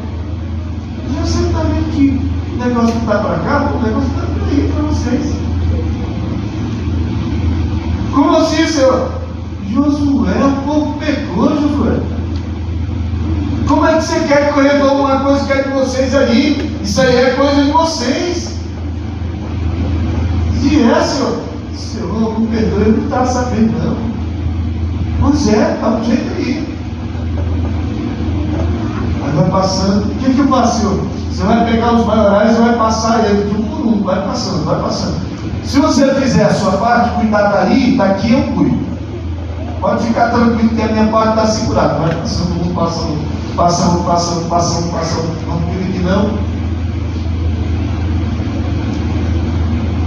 você está vendo que o negócio não está para cá, o negócio está para aí para vocês. Como assim, Senhor? Josué, o povo pecou, Josué. Como é que você quer que eu resolva uma coisa que é de vocês aí? Isso aí é coisa de vocês. Se é, Senhor, me perdoe, eu não estava sabendo, não. Pois é, está do jeito aí. Aí vai passando. O que eu faço, Senhor? Você vai pegar os maiorais e vai passar eles de um por um, vai passando, vai passando. Se você fizer a sua parte, cuidar daqui eu cuido. Pode ficar tranquilo que a minha parte está segurada. Vai passando um, passando. Não cuide que não.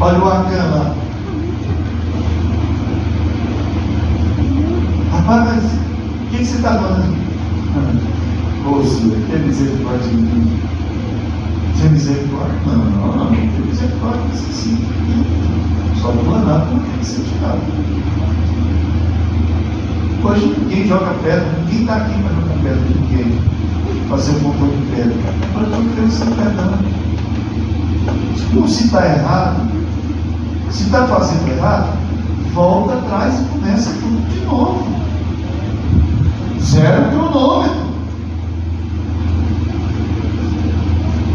Olha o Acan lá. Rapaz, o que você está falando? Ô Senhor, tem misericórdia de mim. Tem misericórdia? Não, tem misericórdia, sim. Só não mandar porque tem que ser tirado. Hoje ninguém joga pedra, ninguém está aqui para jogar pedra, ninguém. Fazer um montão de pedra. Para não oferecer perdão. Se está errado, se está fazendo errado, volta atrás e começa tudo de novo. Zero cronômetro.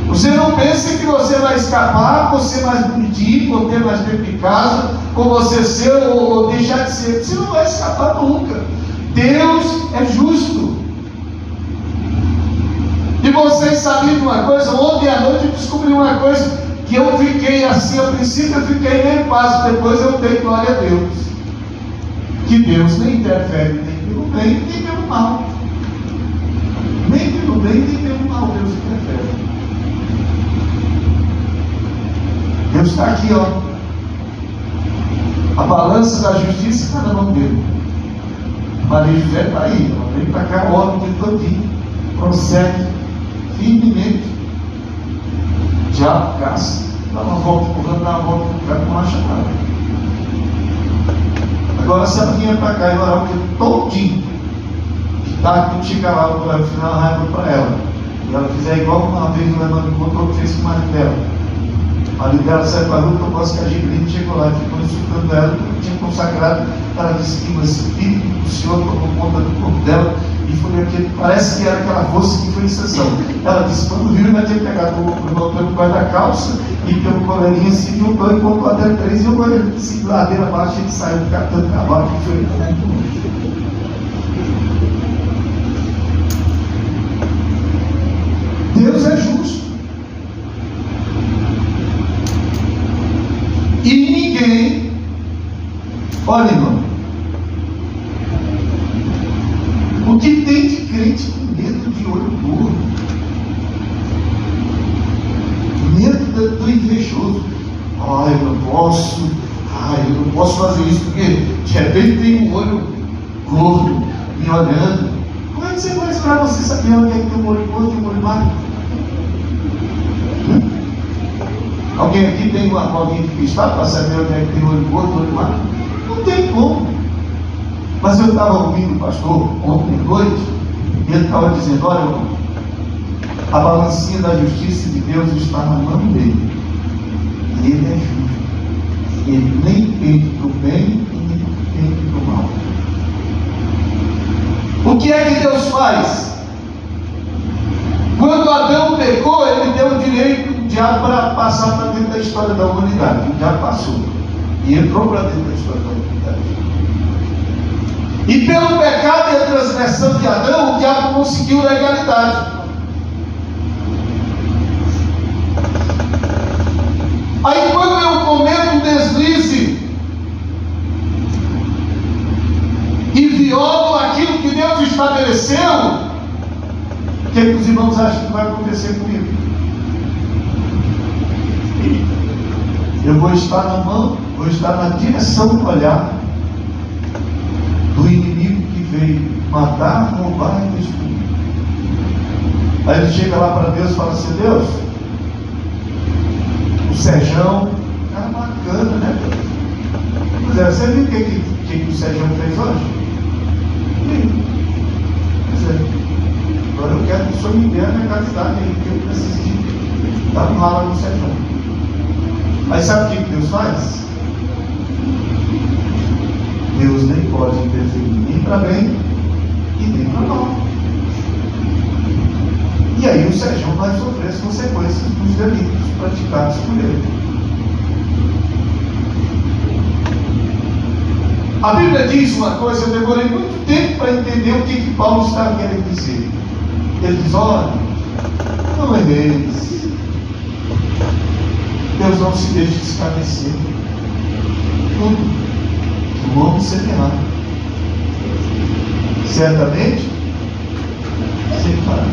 Você não pense que você vai escapar, ou ser mais bonitinho, ou ter mais tempo de casa, ou você ser ou deixar de ser. Você não vai escapar nunca. Deus é justo. E vocês sabiam de uma coisa? Ontem à noite eu descobri uma coisa, que eu fiquei assim, a princípio eu fiquei meio passo, depois eu dei glória a Deus. Que Deus nem interfere nem pelo bem, nem pelo mal. Nem pelo bem, nem pelo mal Deus interfere. Deus está aqui, ó. A balança da justiça está na mão dele. Maria José está aí, ela vem para cá, olha o tempo todinho, prossegue firmemente. Diabo caça, dá uma volta empurrando, dá uma volta empurrando, não acha nada. Agora, se ela vinha para cá e orar o tempo todinho, que tá, quando chegar lá, no final, raiva para ela. E ela fizer igual uma vez o Leandro encontrou que fez com o marido dela. O marido dela saiu para a rua, propôs que a Gibrine chegou lá e ficou insultando ela, porque tinha consagrado. Ela disse que o Espírito do Senhor tomou conta do corpo dela e foi aquele, parece que era aquela força que foi em sessão. Ela disse, quando viu, ela tinha pegado o irmão pelo guarda-calça e pelo coleirinho assim, juntou e contou até 3 e o goleiro disse, ladeira abaixo, ele saiu catando cavalo que foi muito longe. Deus é justo. E ninguém, olha, irmão, o que tem de crente com medo de olho gordo, medo do invejoso. Eu não posso fazer isso porque de repente tem um olho gordo me olhando. Como é que você faz para você saber onde é que tem um olho gordo e um olho magro? Alguém aqui tem alguém que está para saber onde é que tem olho gordo e olho magro? Não tem como. Mas eu estava ouvindo o pastor ontem à noite, e ele estava dizendo, olha, irmão, a balancinha da justiça de Deus está na mão dele. E ele é justo. Ele nem pende para o bem e nem pende para o mal. O que é que Deus faz? Quando Adão pecou, ele deu o direito do diabo para passar para dentro da história da humanidade. O diabo passou. E entrou para dentro da história da humanidade. E pelo pecado e a transgressão de Adão, o diabo conseguiu legalidade. Aí quando eu cometo um deslize e violo aquilo que Deus estabeleceu, o que os irmãos acham que vai acontecer comigo? Eu vou estar na mão, vou estar na direção do olhar do inimigo que veio matar, roubar e destruir. Aí ele chega lá para Deus e fala assim, Deus, o Sérgio, cara bacana, né? Pois é, você viu o que o Sérgio fez hoje? Pois é. Agora eu quero que o senhor me dê a mentalidade aí, que eu preciso de dar um ralo no Sérgio. Aí sabe o que Deus faz? Deus nem pode interferir nem para bem e nem para mal. E aí o Sérgio vai sofrer as consequências dos delitos praticados por ele. A Bíblia diz uma coisa, eu demorei muito tempo para entender o que Paulo está querendo dizer. Ele diz: olha, não erreis. Deus não se deixa escarnecer. Tudo que o homem semear, certamente semeará.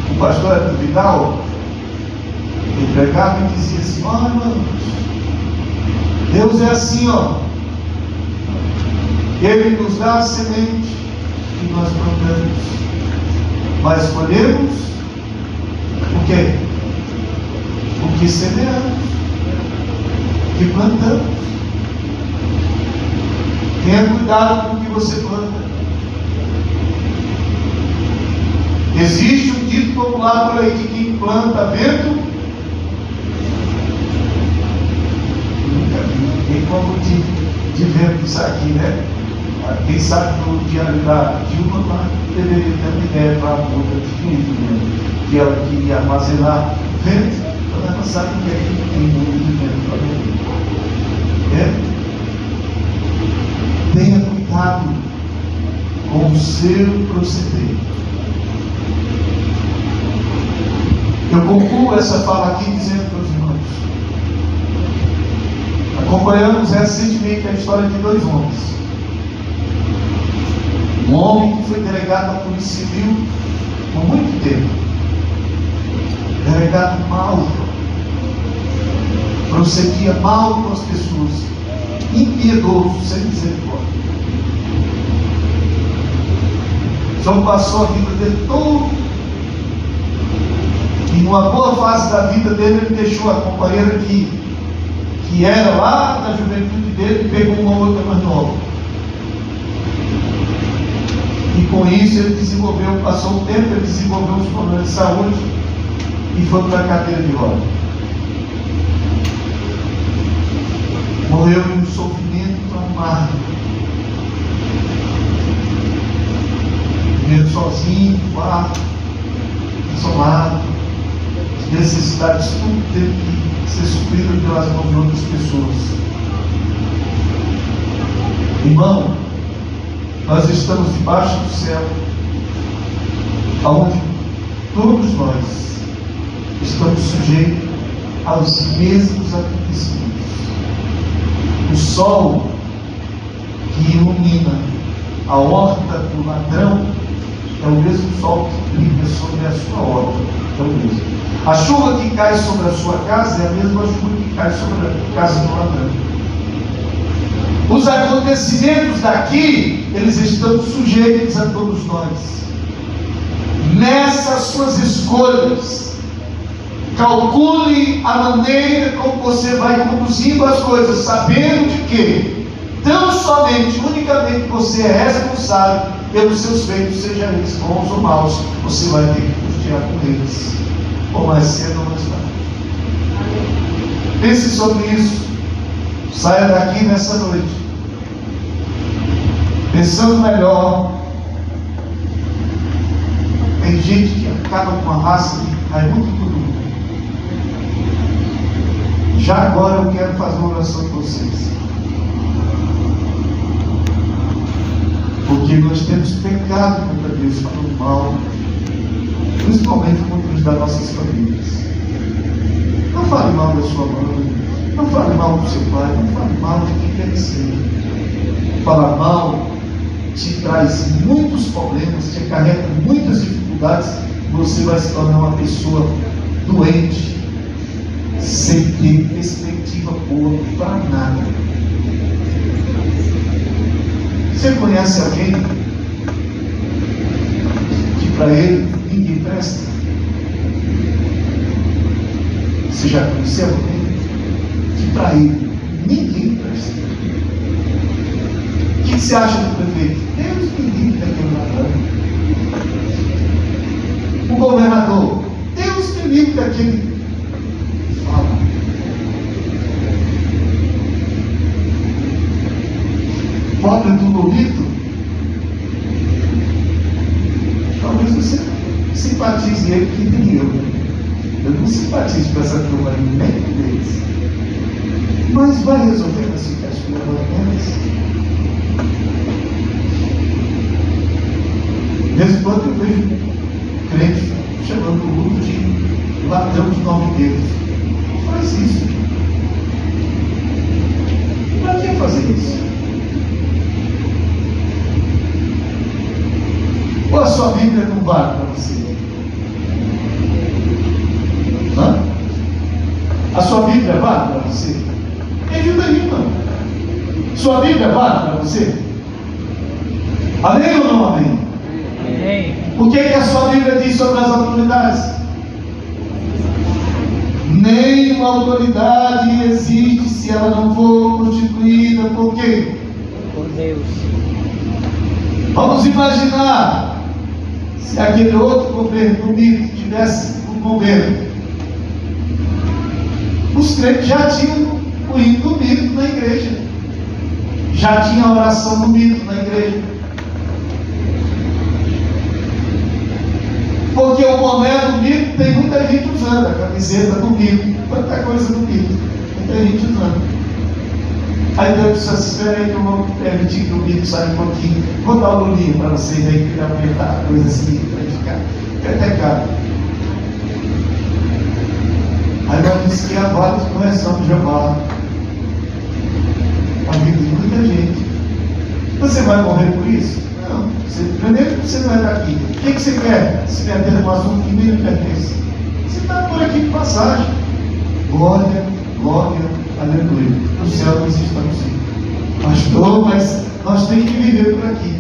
O pastor Vidal, ele pregava e dizia assim: olha, irmãos, Deus é assim, ó. Ele nos dá a semente que nós plantamos, mas escolhemos o quê? O que semeamos, o que plantamos. Tenha cuidado com o que você planta. Existe um dito popular por aí que quem planta vento, nunca vi ninguém como de vento isso aqui, né? Quem sabe no diário da Dilma lá deveria ter uma ideia para a muda de 15 anos, que ela queria armazenar vento, ela não sabe o que é que tem muda de vento para vender. Tenha cuidado com o seu proceder. Eu concluo essa fala aqui dizendo para os irmãos: acompanhamos recentemente a história de 2 homens. Um homem que foi delegado à Polícia Civil por muito tempo, delegado mau, procedia mal com as pessoas, impiedoso, sem misericórdia. Só passou a vida dele todo, e numa boa fase da vida dele, ele deixou a companheira que era lá da juventude dele, e pegou uma outra mais nova. E com isso ele desenvolveu, passou o tempo, ele desenvolveu os problemas de saúde e foi para a cadeira de rodas. Morreu em um sofrimento amargo. Vivendo sozinho, no quarto, isolado, as necessidades, tudo teve que ser suprido pelas mãos de outras pessoas. Irmão, nós estamos debaixo do céu, onde todos nós estamos sujeitos aos mesmos acontecimentos. O sol que ilumina a horta do ladrão é o mesmo sol que brilha sobre a sua horta. É o mesmo. A chuva que cai sobre a sua casa é a mesma chuva que cai sobre a casa do ladrão. Os acontecimentos daqui, eles estão sujeitos a todos nós. Nessas suas escolhas, calcule a maneira como você vai conduzindo as coisas, sabendo de que tão somente, unicamente você é responsável pelos seus feitos, sejam eles bons ou maus. Você vai ter que custear com eles, ou mais cedo ou mais tarde. Pense sobre isso. Saia daqui nessa noite pensando melhor. Tem gente que acaba com a raça e cai muito em todo mundo. Já agora eu quero fazer uma oração com vocês, porque nós temos pecado contra Deus, falando mal, principalmente contra os das nossas famílias. Não fale mal da sua mãe, não fale mal do seu pai, não fale mal de quem quer que seja. Falar mal te traz muitos problemas, te acarreta muitas dificuldades. Você vai se tornar uma pessoa doente, sem ter perspectiva boa para nada. Você conhece alguém que para ele ninguém presta? Você já conheceu alguém que para ele ninguém presta? O que você acha do prefeito? Deus me livre daquele ladrão. O governador, Deus me livre daquele. Fala. Pobre do Lolito, talvez você simpatize ele que nem eu. Eu não simpatizo com essa turma aí, nem com eles. Mas vai resolver essa questão deles. De vez em quando eu vejo crente chamando o outro de ladrão de 9 dedos. Não faz isso. Para que fazer isso? Ou a sua Bíblia não vale para você? Hã? A sua Bíblia vale para você? Me ajuda aí, irmão. Sua Bíblia vale para você? Amém ou não amém? Amém. O que a sua Bíblia diz sobre as autoridades? Nenhuma autoridade existe se ela não for constituída por quê? Por Deus. Vamos imaginar se aquele outro governo bonito tivesse um governo. Os crentes já tinham o hino do mito na igreja, já tinha a oração do mito na igreja, porque o boné do mito tem muita gente usando, a camiseta do mito, tanta coisa do mito, muita gente usando. Aí Deus disse assim: espera aí que eu vou permitir que o mito saia um pouquinho, vou dar um lulinho para vocês aí, que aumentar a coisa assim, para ficar até caro. Aí nós disse que há várias correções de Jeová. A vida de muita gente. Você vai morrer por isso? Não. Primeiro você não é daqui. O que você quer? Se meter num assunto que nem lhe pertence. Você está por aqui de passagem. Glória, glória, aleluia. No céu nós estamos sim. Pastor, mas nós temos que viver por aqui.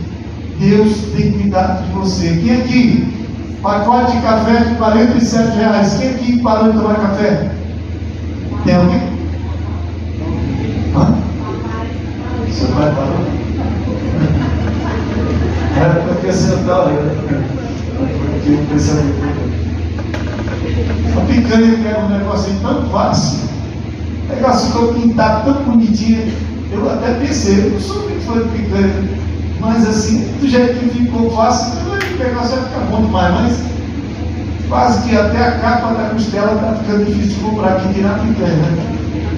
Deus tem cuidado de você. Quem aqui? Pacote de café de R$47. Quem aqui parou de tomar café? Tem alguém? Hã? Seu pai parou? Era para acrescentar, a picanha que era um negocinho tão fácil, o negócio ficou pintado tão bonitinho. Eu até pensei, eu não sou muito fã de picanha, mas assim, do jeito que ficou fácil, o negócio vai ficar bom demais, mas quase que até a capa da costela está ficando difícil de comprar aqui, tirar a picanha, né?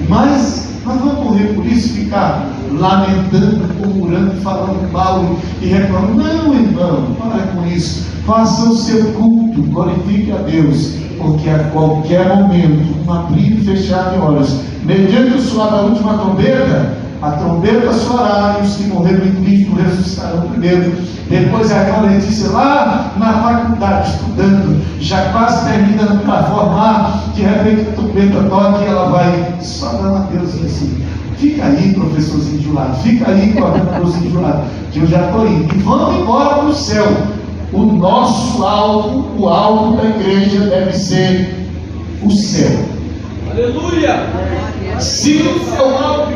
Mas nós vamos morrer por isso, ficar lamentando, murmurando, falando mal e reclamando. Não, irmão, para com isso. Faça o seu culto, glorifique a Deus, porque a qualquer momento, um abrir e fechar de olhos, mediante o soar da última trombeta, a trombeta soará e os que morreram em Cristo ressuscitarão primeiro. Depois é aquela Letícia lá na faculdade estudando, já quase terminando para formar, de repente a trombeta toca e ela vai só dando a Deus assim: fica aí, professorzinho de lado, fica aí, coordenadorzinho de lado, que eu já estou indo. E vamos embora para o céu. O nosso alvo, o alvo da igreja deve ser o céu. Aleluia! Se o seu alvo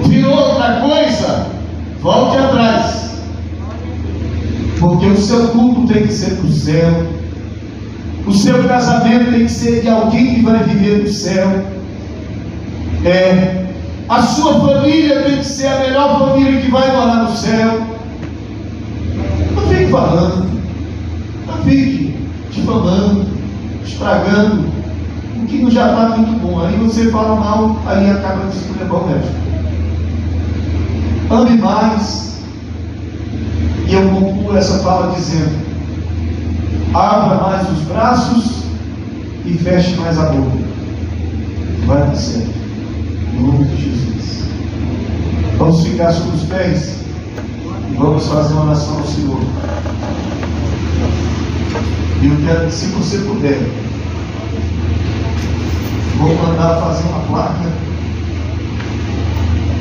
virou outra coisa, volte atrás, porque o seu culto tem que ser para o céu, o seu casamento tem que ser de alguém que vai viver no céu, a sua família tem que ser a melhor família que vai morar no céu. Não fique falando, não fique difamando, estragando o que já está muito bom. Aí você fala mal, aí acaba de se levar o resto. Ame mais. E eu concluo essa fala dizendo: abra mais os braços e feche mais a boca. Vai dar certo. Em nome de Jesus. Vamos ficar sobre os pés e vamos fazer uma oração ao Senhor. E eu quero que, se você puder, vou mandar fazer uma placa.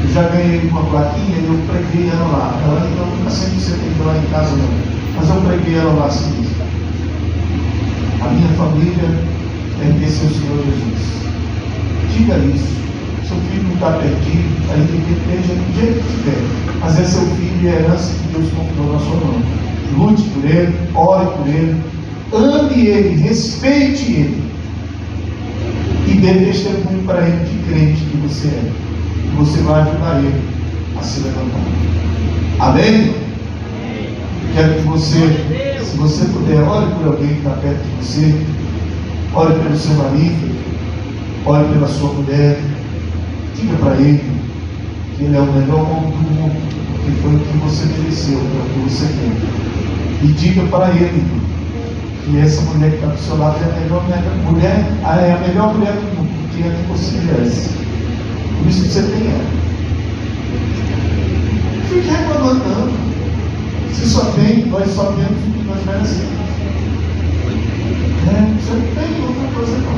Eu já ganhei uma plaquinha e eu preguei ela lá. Ela então nunca sempre você tem que ir lá em casa, não. Mas eu preguei ela lá assim mesmo. A minha família pertence ao Senhor Jesus. Diga isso. Seu filho não está perdido, está indo em igreja do jeito que tiver. Mas é seu filho e a herança que Deus confiou na sua mão. Lute por ele, ore por ele, ame ele, respeite ele. E dê testemunho para ele de crente que você é. Você vai ajudar ele a se levantar. Amém? Quero que você, se você puder, ore por alguém que está perto de você, ore pelo seu marido, ore pela sua mulher, diga para ele que ele é o melhor homem do mundo. porque foi o que você mereceu, foi o que você tem. E diga para ele que essa mulher que está do seu lado é a melhor mulher do mundo, porque é que você merece. Por isso que você tem ela. Não fique reclamando, não. Se só tem, nós só temos o que nós merecemos. Você não tem outra coisa, não.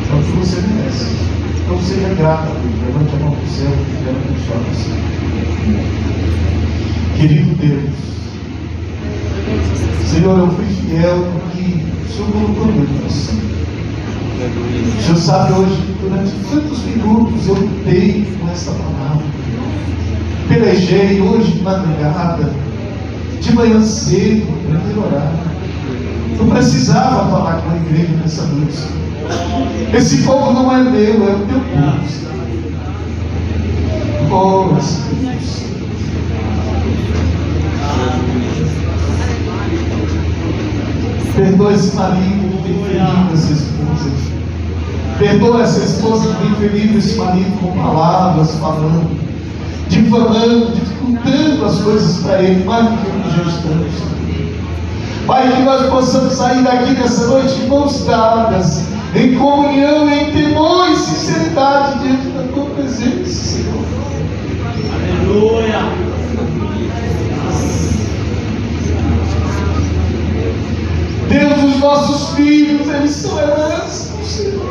É o que você merece. Então seja grato a Deus. Levante a mão para o céu e quero abençoar você. Querido Deus, Senhor, eu fui fiel porque o Senhor colocou no meu coração. O Senhor sabe hoje, durante tantos minutos eu lutei com essa palavra. Pelejei hoje de madrugada, de manhã cedo, para melhorar. Não precisava falar com a igreja nessa noite. Esse povo não é meu, é o teu povo. Oh, Deus. Perdoa esse marido que tem ferido essa esposa. Perdoa essa esposa que tem ferido esse marido com palavras, falando, difamando, dificultando as coisas para ele, mais do que já estamos. Pai, que nós possamos sair daqui nessa noite de mãos dadas, em comunhão, em temor e sinceridade diante da tua presença, Senhor. Aleluia. Deus, os nossos filhos, eles são herança do Senhor.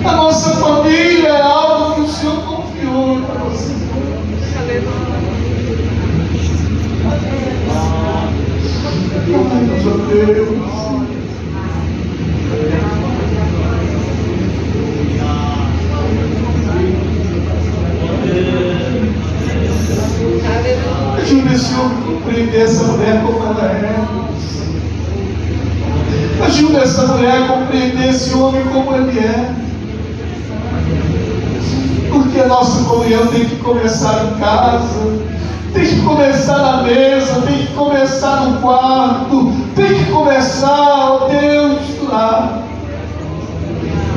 A nossa família é algo que o Senhor confiou para você. Ajuda-nos, ó Deus. Ajuda esse homem a compreender essa mulher como ela é. Ajuda essa mulher a compreender esse homem como ele é. Porque a nossa comunhão tem que começar em casa, tem que começar na mesa, tem que começar no quarto, tem que começar, ó Deus, lá.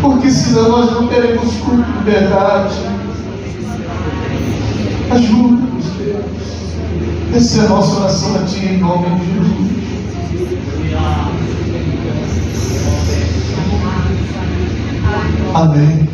Porque senão nós não teremos culto de verdade. Ajuda-nos, Deus. Essa é a nossa oração a Ti, em nome de Jesus. Amém.